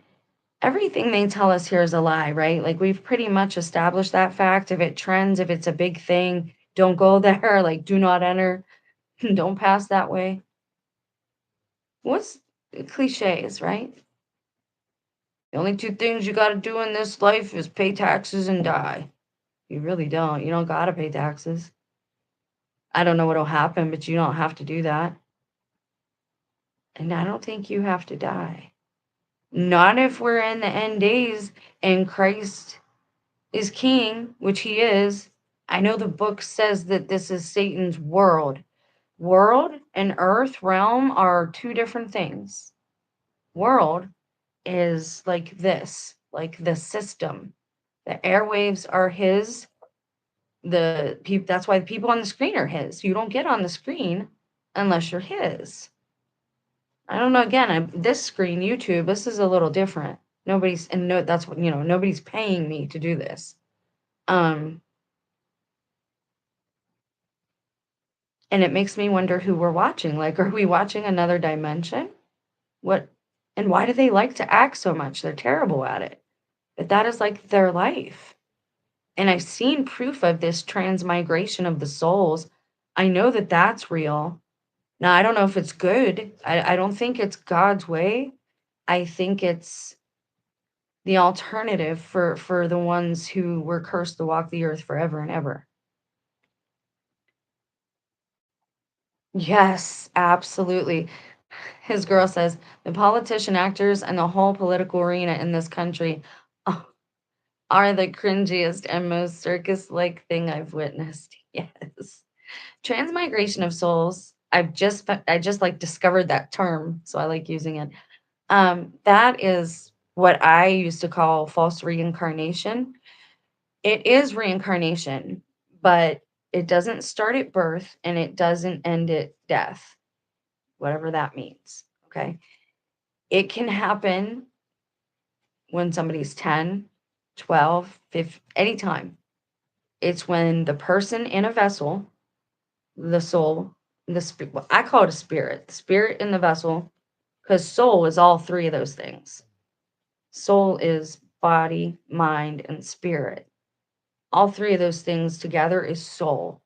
Everything they tell us here is a lie, right? Like we've pretty much established that fact. If it trends, if it's a big thing, don't go there, like do not enter, don't pass that way. What's cliches, right? The only two things you got to do in this life is pay taxes and die. You really don't. You don't got to pay taxes. I don't know what'll happen, but you don't have to do that. And I don't think you have to die. Not if we're in the end days and Christ is king, which he is. I know the book says that this is Satan's world. World and earth realm are two different things. World is like this, like the system. The airwaves are his. That's why the people on the screen are his. You don't get on the screen unless you're his. I don't know. Again, this screen, YouTube, this is a little different. Nobody's and no, that's what nobody's paying me to do this. Um, and it makes me wonder who we're watching. Like, are we watching another dimension? What and why do they like to act so much? They're terrible at it. But that is like their life. And I've seen proof of this transmigration of the souls. I know that that's real. Now, I don't know if it's good. I don't think it's God's way. I think it's the alternative for the ones who were cursed to walk the earth forever and ever. Yes, absolutely. His girl says the politician actors and the whole political arena in this country are the cringiest and most circus-like thing I've witnessed. Yes. Transmigration of souls. I just like discovered that term, so I like using it. That is what I used to call false reincarnation. It is reincarnation, but it doesn't start at birth and it doesn't end at death, whatever that means. Okay. It can happen when somebody's 10, 12, 15, anytime. It's when the person in a vessel, the soul, the spirit, well, I call it a spirit, the spirit in the vessel, because soul is all three of those things. Soul is body, mind, and spirit. All three of those things together is soul.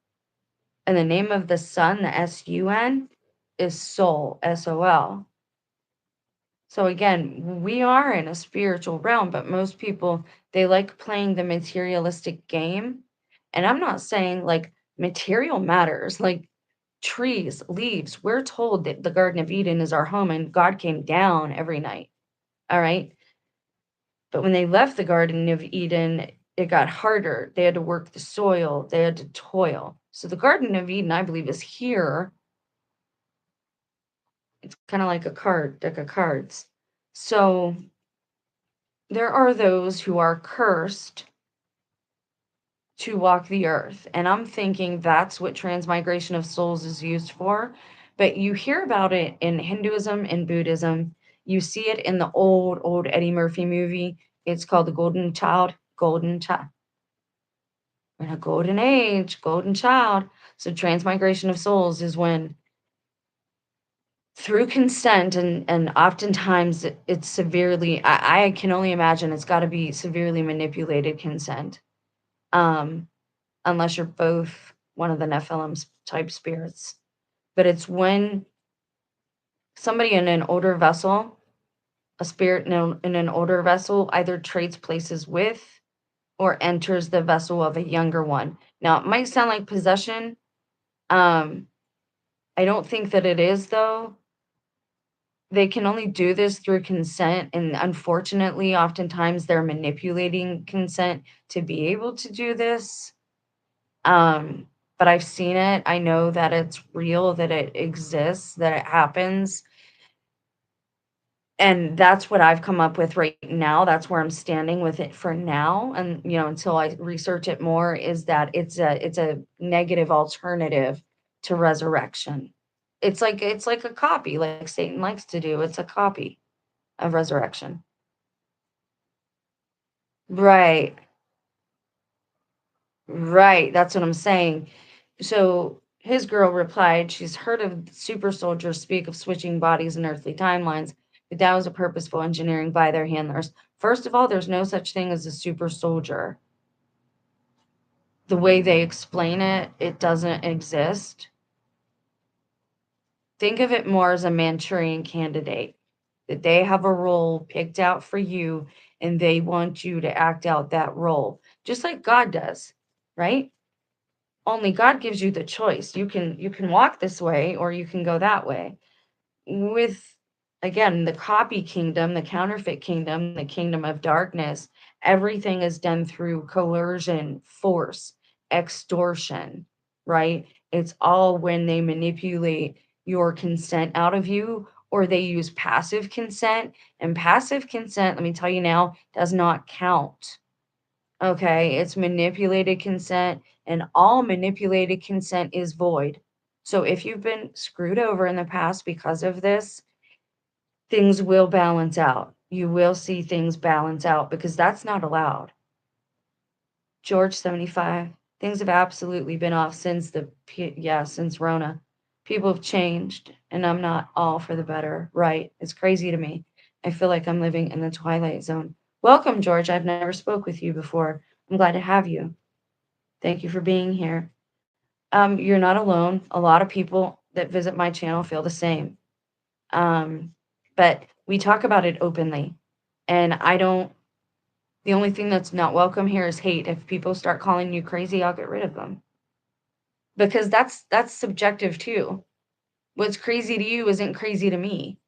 And the name of the sun, the sun, is soul, SOL. So again, we are in a spiritual realm, but most people, they like playing the materialistic game. And I'm not saying like material matters, like trees, leaves. We're told that the Garden of Eden is our home and God came down every night. All right. But when they left the Garden of Eden, it got harder. They had to work the soil, they had to toil. So the Garden of Eden, I believe, is here. It's kind of like a card, deck of cards. So there are those who are cursed to walk the earth. And I'm thinking that's what transmigration of souls is used for. But you hear about it in Hinduism and Buddhism. You see it in the old Eddie Murphy movie. It's called The Golden Child. Golden Child. We're in a golden age, golden child. So transmigration of souls is when through consent and oftentimes it's severely I can only imagine it's got to be severely manipulated consent. Um, unless you're both one of the Nephilim type spirits. But it's when somebody in an older vessel, a spirit in an older vessel, either trades places with or enters the vessel of a younger one. Now, it might sound like possession. Um, I don't think that it is, though. They can only do this through consent, and unfortunately, oftentimes they're manipulating consent to be able to do this. Um, but I've seen it. I know that it's real, that it exists, that it happens. And that's what I've come up with right now. That's where I'm standing with it for now. And until I research it more, is that it's a negative alternative to resurrection. It's like a copy, like Satan likes to do. It's a copy of resurrection. Right. Right, that's what I'm saying. So his girl replied, she's heard of super soldiers speak of switching bodies in earthly timelines, but that was a purposeful engineering by their handlers. First of all, there's no such thing as a super soldier. The way they explain it, it doesn't exist. Think of it more as a Manchurian candidate, that they have a role picked out for you and they want you to act out that role, just like God does, right? Only God gives you the choice. You can walk this way or you can go that way. With again, the copy kingdom, the counterfeit kingdom, the kingdom of darkness, everything is done through coercion, force, extortion, right? It's all when they manipulate your consent out of you or they use passive consent. And passive consent, let me tell you now, does not count. Okay, it's manipulated consent, and all manipulated consent is void. So if you've been screwed over in the past because of this, things will balance out. You will see things balance out because that's not allowed. George 75. Things have absolutely been off since since Rona. People have changed, and I'm not all for the better. Right? It's crazy to me. I feel like I'm living in the twilight zone. Welcome, George. I've never spoke with you before. I'm glad to have you. Thank you for being here. You're not alone. A lot of people that visit my channel feel the same. Um, but we talk about it openly. And I don't, the only thing that's not welcome here is hate. If people start calling you crazy, I'll get rid of them. Because that's subjective too. What's crazy to you isn't crazy to me,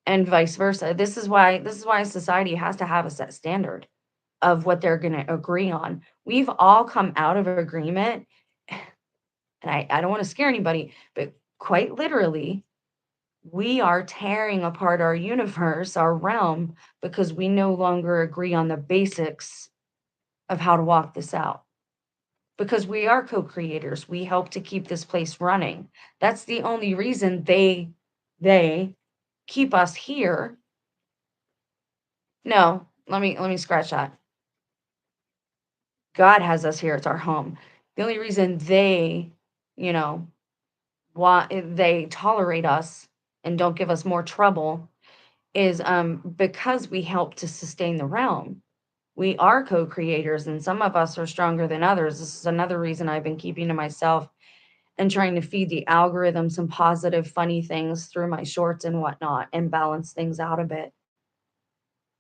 and vice versa. This is why society has to have a set standard of what they're going to agree on. We've all come out of agreement, and I don't want to scare anybody, but quite literally, we are tearing apart our universe, our realm, because we no longer agree on the basics of how to walk this out. Because we are co-creators, we help to keep this place running. That's the only reason they keep us here. No, let me scratch that. God has us here. It's our home. The only reason they, you know, they tolerate us and don't give us more trouble is because we help to sustain the realm. We are co-creators, and some of us are stronger than others. This is another reason I've been keeping to myself and trying to feed the algorithm some positive, funny things through my shorts and whatnot and balance things out a bit.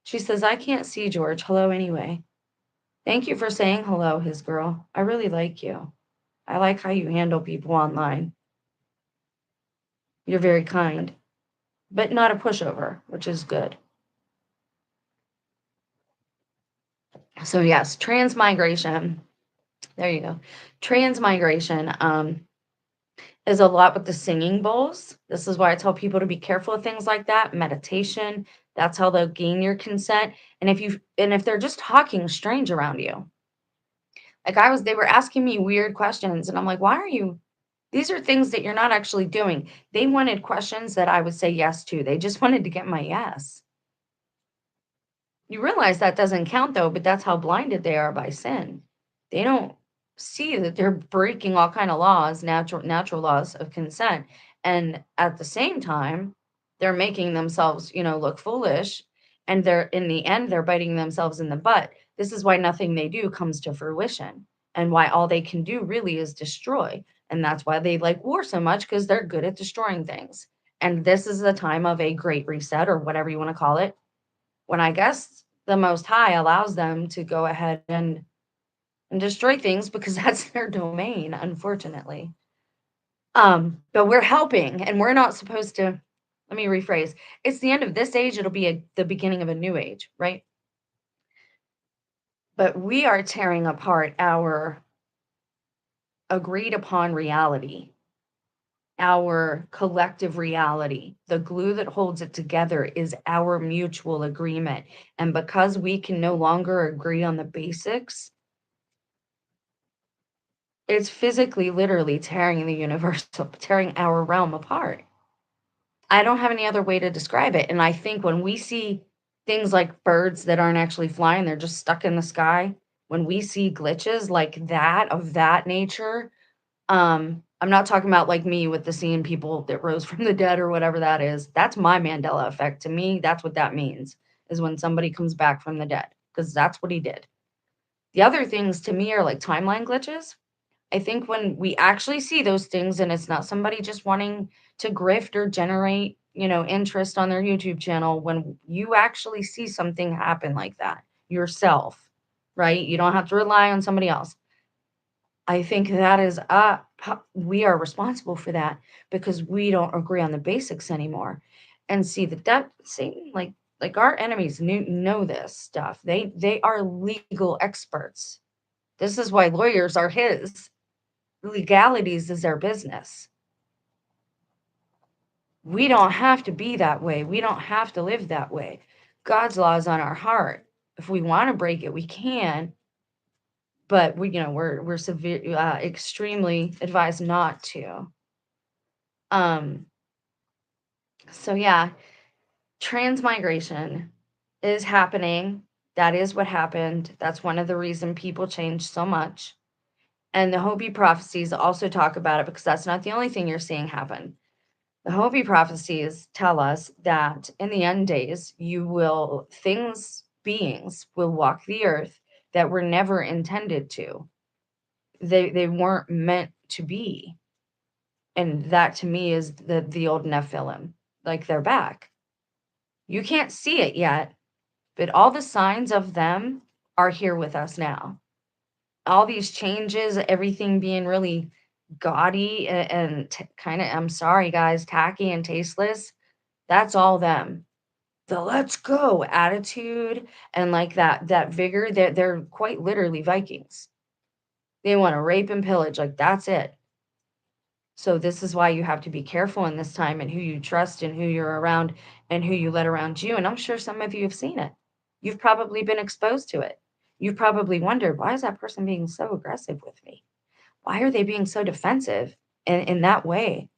She says, I can't see George. Hello, anyway. Thank you for saying hello, his girl. I really like you. I like how you handle people online. You're very kind, but not a pushover, which is good. So, yes, transmigration. There you go. Transmigration is a lot with the singing bowls. This is why I tell people to be careful of things like that. Meditation, that's how they'll gain your consent. And if they're just talking strange around you, like they were asking me weird questions, and I'm like, why are you? These are things that you're not actually doing. They wanted questions that I would say yes to. They just wanted to get my yes. You realize that doesn't count though, but that's how blinded they are by sin. They don't see that they're breaking all kind of laws, natural laws of consent. And at the same time, they're making themselves, look foolish. And they're in the end, they're biting themselves in the butt. This is why nothing they do comes to fruition. And why all they can do really is destroy. And that's why they like war so much, because they're good at destroying things. And this is the time of a great reset, or whatever you want to call it, when I guess the Most High allows them to go ahead and destroy things because that's their domain, unfortunately. But we're helping, and we're not supposed to. Let me rephrase. It's the end of this age. It'll be the beginning of a new age, right? But we are tearing apart our agreed upon reality, our collective reality. The glue that holds it together is our mutual agreement. And because we can no longer agree on the basics, it's physically, literally tearing the universe up, tearing our realm apart. I don't have any other way to describe it. And I think when we see things like birds that aren't actually flying, they're just stuck in the sky, when we see glitches like that, of that nature, I'm not talking about like me with the seeing people that rose from the dead or whatever that is. That's my Mandela effect. To me, that's what that means, is when somebody comes back from the dead, because that's what he did. The other things to me are like timeline glitches. I think when we actually see those things, and it's not somebody just wanting to grift or generate, interest on their YouTube channel, when you actually see something happen like that yourself, right? You don't have to rely on somebody else. I think that is we are responsible for that, because we don't agree on the basics anymore. And see that Satan, like our enemies know this stuff. They are legal experts. This is why lawyers are his. Legalities is their business. We don't have to be that way. We don't have to live that way. God's law is on our heart. If we want to break it, we can, but we're severe, extremely advised not to. Um, so yeah, transmigration is happening. That is what happened. That's one of the reasons people change so much. And the Hopi prophecies also talk about it, because that's not the only thing you're seeing happen. The Hopi prophecies tell us that in the end days, beings will walk the earth that were never intended to. They weren't meant to be. And that to me is the old Nephilim. Like, they're back. You can't see it yet, but all the signs of them are here with us now. All these changes, everything being really gaudy and kind of, I'm sorry guys, tacky and tasteless, that's all them. The let's go attitude and like that vigor, they're quite literally Vikings. They want to rape and pillage, like that's it. So this is why you have to be careful in this time and who you trust and who you're around and who you let around you. And I'm sure some of you have seen it. You've probably been exposed to it. You've probably wondered, why is that person being so aggressive with me? Why are they being so defensive in that way?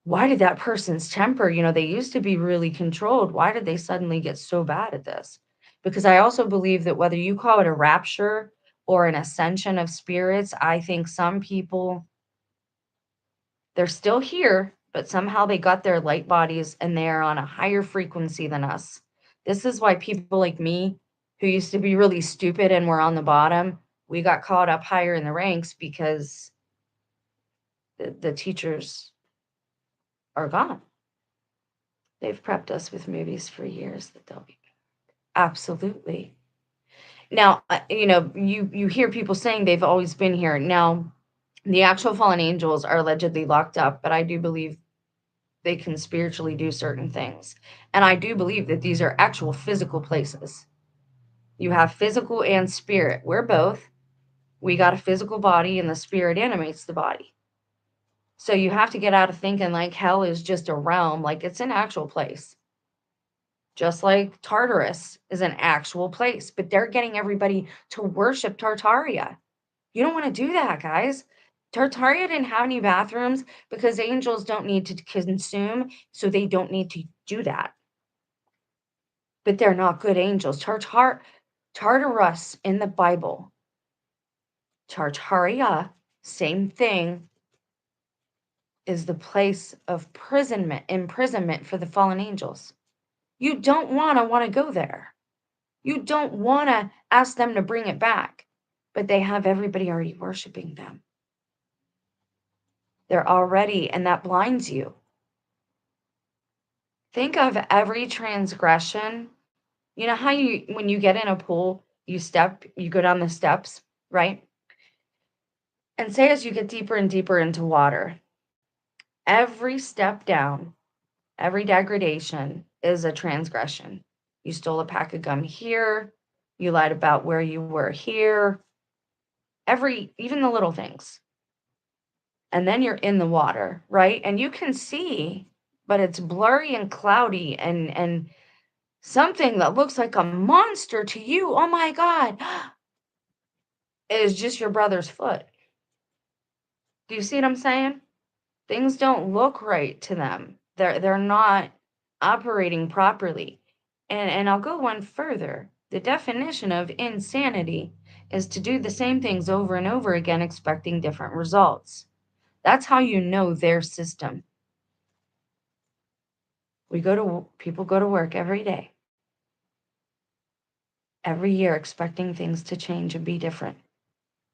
Why did that person's temper, they used to be really controlled. Why did they suddenly get so bad at this? Because I also believe that whether you call it a rapture or an ascension of spirits, I think some people, they're still here, but somehow they got their light bodies and they're on a higher frequency than us. This is why people like me, who used to be really stupid and were on the bottom, we got caught up higher in the ranks because the teachers are gone. They've prepped us with movies for years that they'll be absolutely. Now, you hear people saying they've always been here. Now, the actual fallen angels are allegedly locked up, but I do believe they can spiritually do certain things. And I do believe that these are actual physical places. You have physical and spirit. We're both. We got a physical body and the spirit animates the body. So you have to get out of thinking like hell is just a realm, like it's an actual place. Just like Tartarus is an actual place, but they're getting everybody to worship Tartaria. You don't want to do that, guys. Tartaria didn't have any bathrooms because angels don't need to consume, so they don't need to do that. But they're not good angels. Tartarus in the Bible, Tartaria, same thing, is the place of imprisonment for the fallen angels. You don't want to go there. You don't want to ask them to bring it back, but they have everybody already worshiping them. They're already, and that blinds you. Think of every transgression. You know how when you get in a pool, you go down the steps, right? And say as you get deeper and deeper into water, every step down, every degradation is a transgression. You stole a pack of gum here, you lied about where you were here, even the little things. And then you're in the water, right? And you can see, but it's blurry and cloudy and something that looks like a monster to you. Oh my God. Is just your brother's foot. Do you see what I'm saying? Things don't look right to them. They're not operating properly. And I'll go one further. The definition of insanity is to do the same things over and over again expecting different results. That's how you know their system. People go to work every day, every year expecting things to change and be different,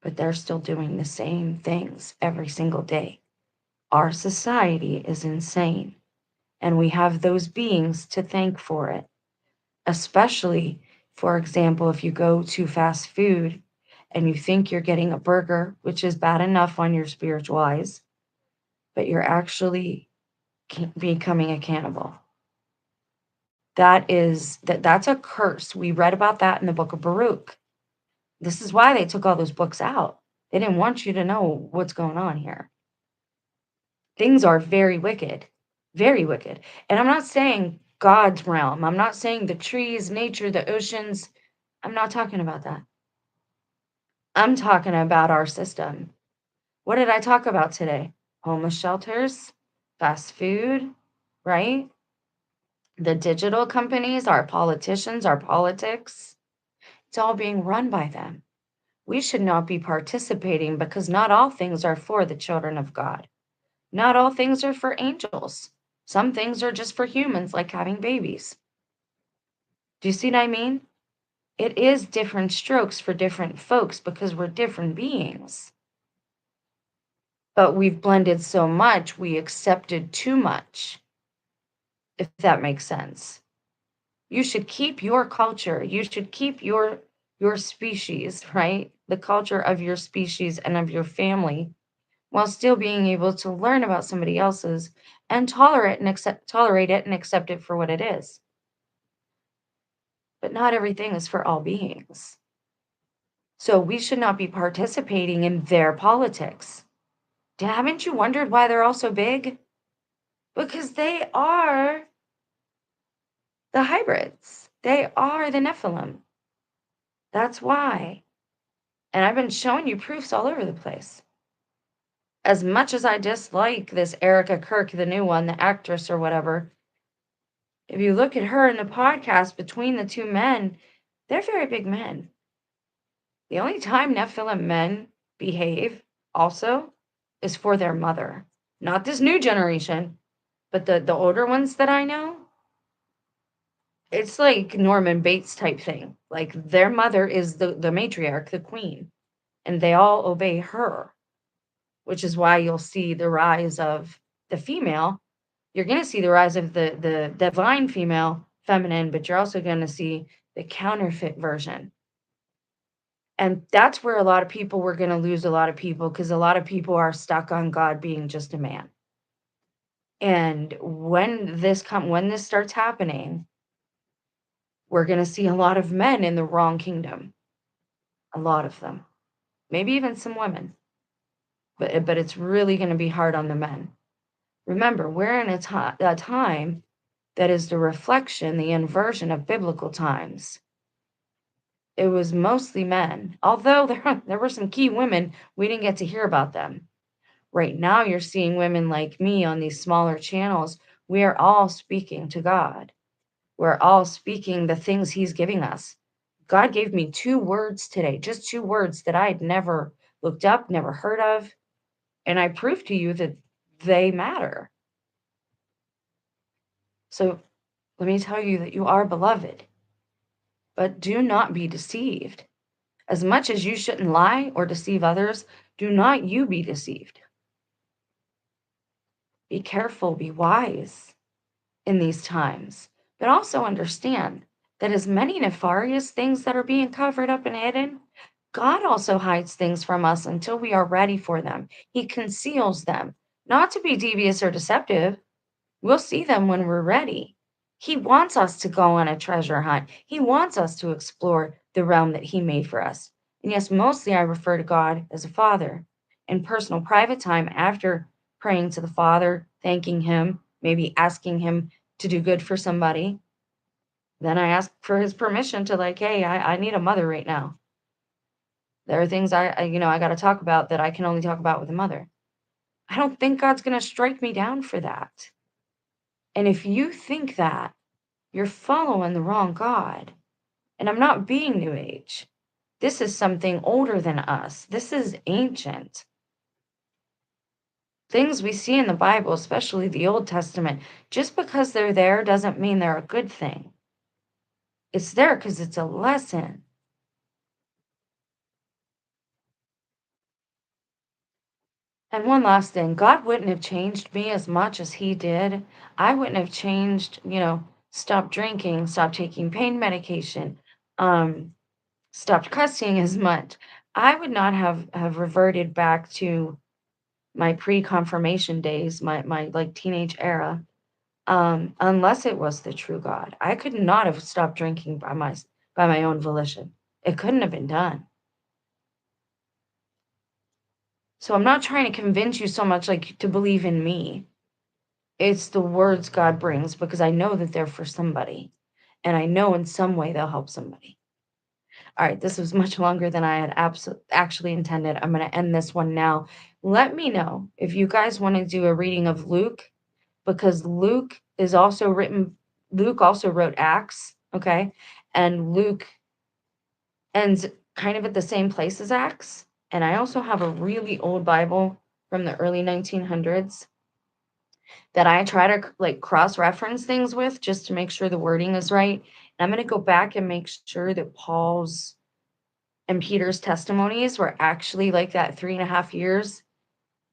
but they're still doing the same things every single day. Our society is insane, and we have those beings to thank for it. Especially, for example, if you go to fast food and you think you're getting a burger, which is bad enough on your spiritual eyes, but you're actually becoming a cannibal. That's a curse. We read about that in the book of Baruch. This is why they took all those books out. They didn't want you to know what's going on here. Things are very wicked, very wicked. And I'm not saying God's realm. I'm not saying the trees, nature, the oceans. I'm not talking about that. I'm talking about our system. What did I talk about today? Homeless shelters, fast food, right? The digital companies, our politicians, our politics. It's all being run by them. We should not be participating because not all things are for the children of God. Not all things are for angels. Some things are just for humans, like having babies. Do you see what I mean? It is different strokes for different folks because we're different beings. But we've blended so much, we accepted too much, if that makes sense. You should keep your culture. You should keep your species, right? The culture of your species and of your family. while still being able to learn about somebody else's and tolerate it and accept it for what it is. But not everything is for all beings. So we should not be participating in their politics. Haven't you wondered why they're all so big? Because they are the hybrids. They are the Nephilim. That's why. And I've been showing you proofs all over the place. As much as I dislike this Erica Kirk, the new one, the actress or whatever, if you look at her in the podcast between the two men, they're very big men. The only time Nephilim men behave also is for their mother. Not this new generation, but the older ones that I know. It's like Norman Bates type thing. Like their mother is the matriarch, the queen, and they all obey her, which is why you'll see the rise of the female. You're going to see the rise of the divine female, feminine, but you're also going to see the counterfeit version. And that's where a lot of people, we're going to lose a lot of people, because a lot of people are stuck on God being just a man. And when this starts happening, we're going to see a lot of men in the wrong kingdom. A lot of them. Maybe even some women. But it's really going to be hard on the men. Remember, we're in a time that is the reflection, the inversion of biblical times. It was mostly men. Although there were some key women, we didn't get to hear about them. Right now, you're seeing women like me on these smaller channels. We are all speaking to God. We're all speaking the things He's giving us. God gave me 2 words today, just 2 words that I had never looked up, never heard of. And I proved to you that they matter. So let me tell you that you are beloved. But do not be deceived. As much as you shouldn't lie or deceive others, do not you be deceived. Be careful, be wise in these times, but also understand that as many nefarious things that are being covered up and hidden, God also hides things from us until we are ready for them. He conceals them, not to be devious or deceptive. We'll see them when we're ready. He wants us to go on a treasure hunt. He wants us to explore the realm that He made for us. And yes, mostly I refer to God as a father. In personal private time, after praying to the Father, thanking Him, maybe asking Him to do good for somebody, then I ask for His permission to, like, hey, I need a mother right now. There are things I got to talk about that I can only talk about with a mother. I don't think God's going to strike me down for that. And if you think that, you're following the wrong God. And I'm not being New Age. This is something older than us. This is ancient. Things we see in the Bible, especially the Old Testament, just because they're there doesn't mean they're a good thing. It's there because it's a lesson. And one last thing, God wouldn't have changed me as much as He did. I wouldn't have changed, stopped drinking, stopped taking pain medication, stopped cussing as much. I would not have reverted back to my pre-confirmation days, my like teenage era, unless it was the true God. I could not have stopped drinking by my own volition. It couldn't have been done. So I'm not trying to convince you so much like to believe in me. It's the words God brings, because I know that they're for somebody, and I know in some way they'll help somebody. All right, this was much longer than I had actually intended. I'm going to end this one now. Let me know if you guys want to do a reading of Luke, because Luke also wrote Acts, okay? And Luke ends kind of at the same place as Acts. And I also have a really old Bible from the early 1900s that I try to like cross-reference things with, just to make sure the wording is right. And I'm going to go back and make sure that Paul's and Peter's testimonies were actually like that 3.5 years.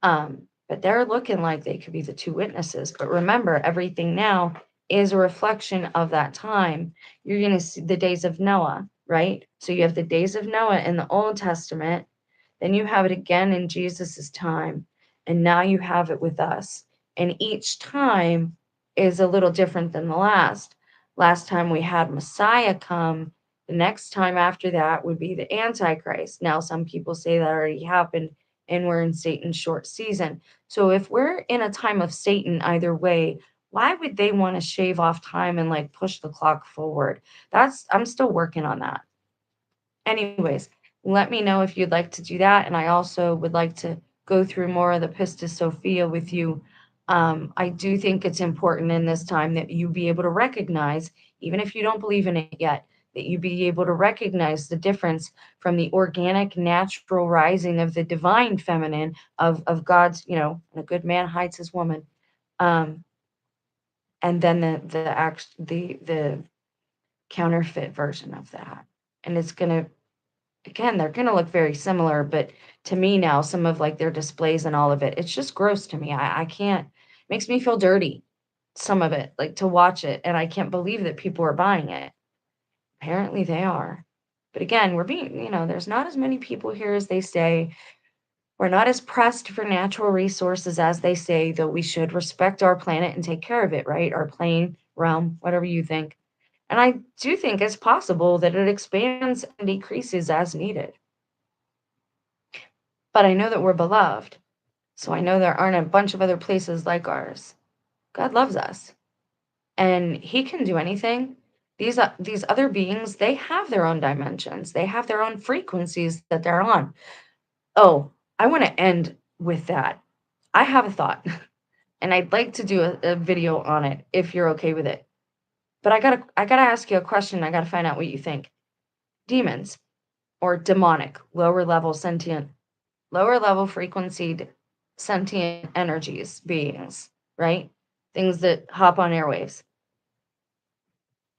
But they're looking like they could be the 2 witnesses. But remember, everything now is a reflection of that time. You're going to see the days of Noah, right? So you have the days of Noah in the Old Testament. Then you have it again in Jesus's time. and now you have it with us. And each time is a little different than the last. Last time we had Messiah come, the next time after that would be the Antichrist. Now, some people say that already happened and we're in Satan's short season. So, if we're in a time of Satan, either way, why would they want to shave off time and like push the clock forward? I'm still working on that. Anyways, let me know if you'd like to do that. And I also would like to go through more of the Pistis Sophia with you. I do think it's important in this time that you be able to recognize, even if you don't believe in it yet, that you be able to recognize the difference from the organic, natural rising of the divine feminine of God's, and a good man hides his woman. Um, and then the counterfeit version of that. And it's gonna again, they're gonna look very similar, but to me now, some of like their displays and all of it, it's just gross to me. I can't, makes me feel dirty, some of it, like to watch it, and I can't believe that people are buying it. Apparently they are. But again, there's not as many people here as they say. We're not as pressed for natural resources as they say, though we should respect our planet and take care of it, right? Our plane, realm, whatever you think. And I do think it's possible that it expands and decreases as needed. But I know that we're beloved. So I know there aren't a bunch of other places like ours. God loves us and he can do anything. These other beings, they have their own dimensions. They have their own frequencies that they're on. Oh, I want to end with that. I have a thought and I'd like to do a video on it if you're okay with it. But I gotta ask you a question. I gotta find out what you think. Demons or demonic, lower level frequency sentient energies, beings, right? Things that hop on airwaves.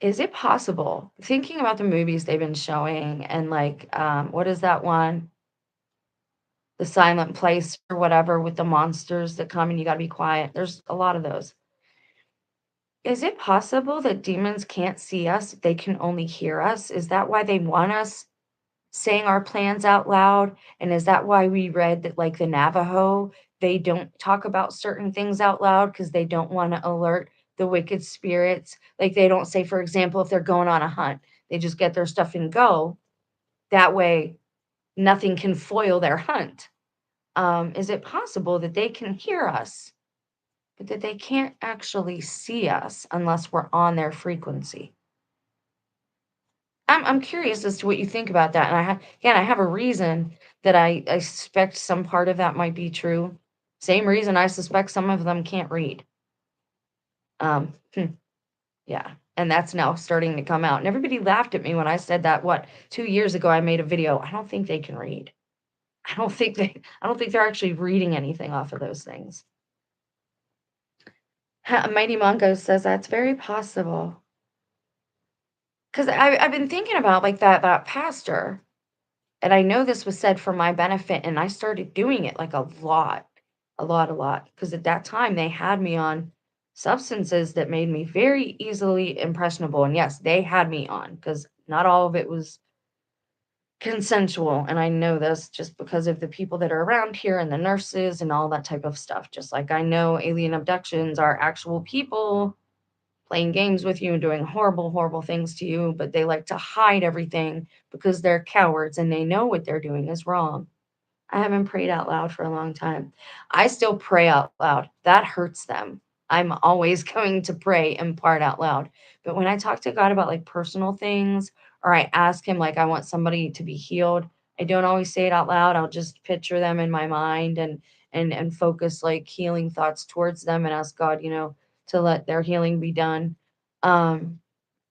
Is it possible, thinking about the movies they've been showing and like, what is that one? The Silent Place or whatever with the monsters that come and you got to be quiet. There's a lot of those. Is it possible that demons can't see us? They can only hear us? Is that why they want us saying our plans out loud? And is that why we read that, like the Navajo, they don't talk about certain things out loud because they don't want to alert the wicked spirits? Like they don't say, for example, if they're going on a hunt, they just get their stuff and go. That way, nothing can foil their hunt. Is it possible that they can hear us, but that they can't actually see us unless we're on their frequency? I'm curious as to what you think about that, and I have a reason that I suspect some part of that might be true. Same reason I suspect some of them can't read. Yeah, and that's now starting to come out, and everybody laughed at me when I said that, 2 years ago, I made a video. I don't think they can read. I don't think they're actually reading anything off of those things. Mighty Mongo says that's very possible. 'Cause I've been thinking about, like, that pastor. And I know this was said for my benefit, and I started doing it like a lot. Because at that time, they had me on substances that made me very easily impressionable. And yes, they had me on because not all of it was consensual. And I know this just because of the people that are around here and the nurses and all that type of stuff. Just like I know alien abductions are actual people playing games with you and doing horrible, horrible things to you, but they like to hide everything because they're cowards and they know what they're doing is wrong. I haven't prayed out loud for a long time. I still pray out loud. That hurts them. I'm always going to pray and part out loud. But when I talk to God about like personal things, or I ask Him, like, I want somebody to be healed, I don't always say it out loud. I'll just picture them in my mind and focus like healing thoughts towards them and ask God, to let their healing be done. Um,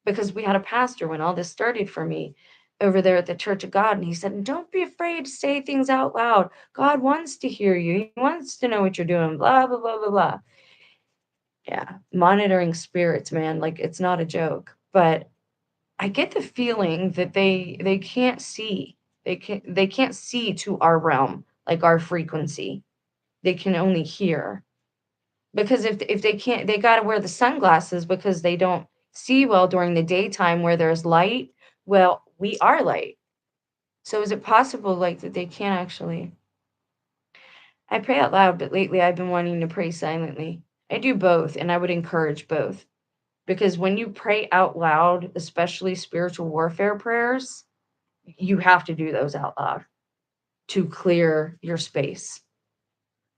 because we had a pastor when all this started for me over there at the Church of God, and he said, "Don't be afraid to say things out loud. God wants to hear you. He wants to know what you're doing." Blah blah blah blah blah. Yeah, monitoring spirits, man, like it's not a joke. But I get the feeling that they can't see. They can't see to our realm, like our frequency. They can only hear. Because if they can't, they gotta wear the sunglasses because they don't see well during the daytime where there's light. Well, we are light. So is it possible, like, that they can't actually I pray out loud, but lately I've been wanting to pray silently. I do both, and I would encourage both. Because when you pray out loud, especially spiritual warfare prayers, you have to do those out loud to clear your space.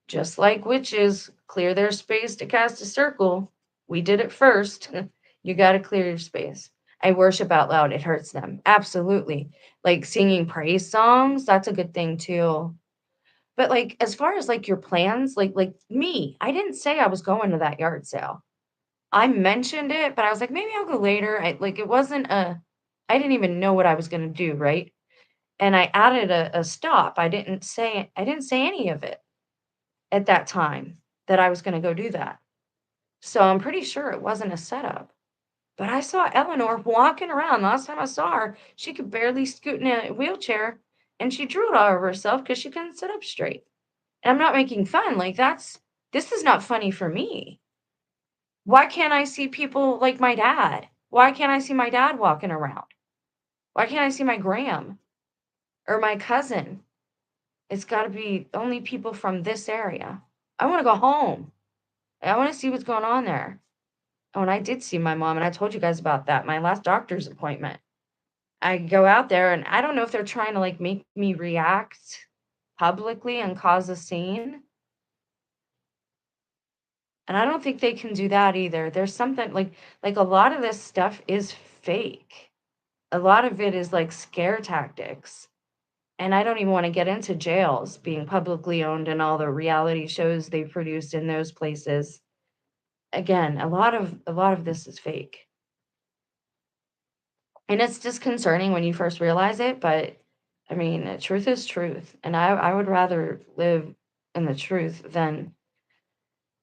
Just like witches clear their space to cast a circle, we did it first. You got to clear your space. I worship out loud, it hurts them. Absolutely. Like singing praise songs, that's a good thing too. But like as far as like your plans, like me, I didn't say I was going to that yard sale. I mentioned it, but I was like, maybe I'll go later. It wasn't I didn't even know what I was going to do, right? And I added a stop. I didn't say any of it at that time that I was going to go do that. So I'm pretty sure it wasn't a setup. But I saw Eleanor walking around. Last time I saw her, she could barely scoot in a wheelchair and she drooled all over herself because she couldn't sit up straight. And I'm not making fun. This is not funny for me. Why can't I see people like my dad? Why can't I see my dad walking around? Why can't I see my gram or my cousin? It's got to be only people from this area. I want to go home. I want to see what's going on there. Oh, and I did see my mom, and I told you guys about that, my last doctor's appointment. I go out there, and I don't know if they're trying to like make me react publicly and cause a scene. And I don't think they can do that either. There's something like a lot of this stuff is fake. A lot of it is like scare tactics. And I don't even want to get into jails being publicly owned and all the reality shows they produced in those places. Again, a lot of this is fake. And it's disconcerting when you first realize it, but I mean, truth is truth. And I would rather live in the truth than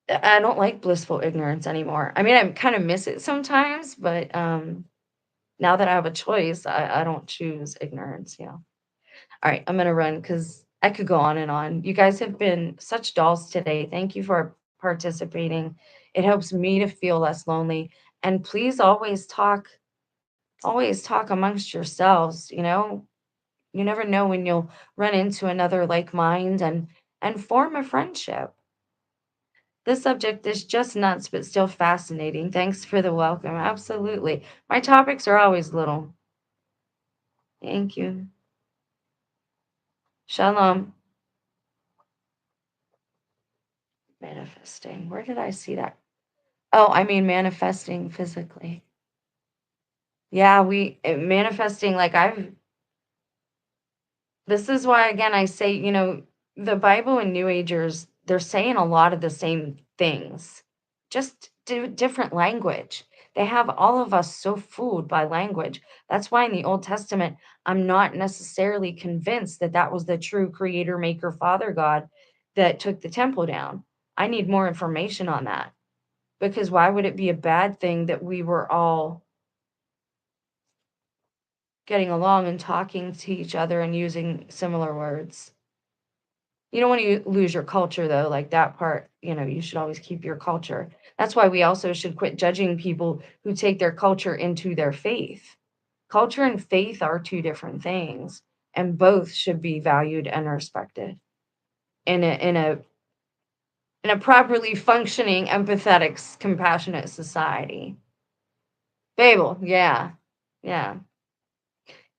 I don't like blissful ignorance anymore. I mean, I kind of miss it sometimes, but now that I have a choice, I don't choose ignorance, you know. All right, I'm gonna run because I could go on and on. You guys have been such dolls today. Thank you for participating. It helps me to feel less lonely. And please always talk amongst yourselves, you know. You never know when you'll run into another like mind and form a friendship. This subject is just nuts, but still fascinating. Thanks for the welcome. Absolutely. My topics are always little. Thank you. Shalom. Manifesting. Where did I see that? Oh, I mean manifesting physically. Yeah, manifesting like this is why again I say, the Bible and New Agers, they're saying a lot of the same things. Just different language. They have all of us so fooled by language. That's why in the Old Testament, I'm not necessarily convinced that that was the true creator, maker, father God that took the temple down. I need more information on that. Because why would it be a bad thing that we were all getting along and talking to each other and using similar words? You don't want to lose your culture, though. Like that part, you should always keep your culture. That's why we also should quit judging people who take their culture into their faith. Culture and faith are two different things, and both should be valued and respected in a properly functioning, empathetic, compassionate society. Babel, yeah, yeah.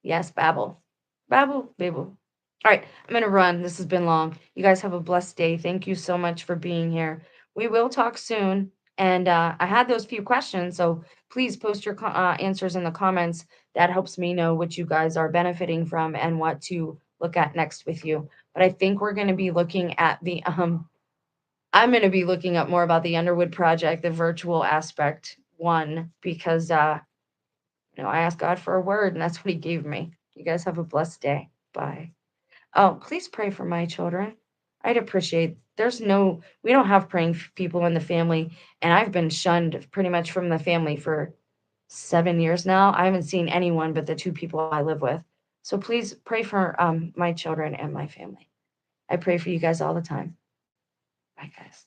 Yes, Babel. Babel, Babel. All right, I'm going to run. This has been long. You guys have a blessed day. Thank you so much for being here. We will talk soon. And I had those few questions, so please post your answers in the comments. That helps me know what you guys are benefiting from and what to look at next with you. But I think we're going to be looking at I'm going to be looking up more about the Underwood Project, the virtual aspect one, because I asked God for a word, and that's what He gave me. You guys have a blessed day. Bye. Oh, please pray for my children. I'd appreciate. We don't have praying people in the family, and I've been shunned pretty much from the family for 7 years now. I haven't seen anyone but the two people I live with. So please pray for my children and my family. I pray for you guys all the time. Bye, guys.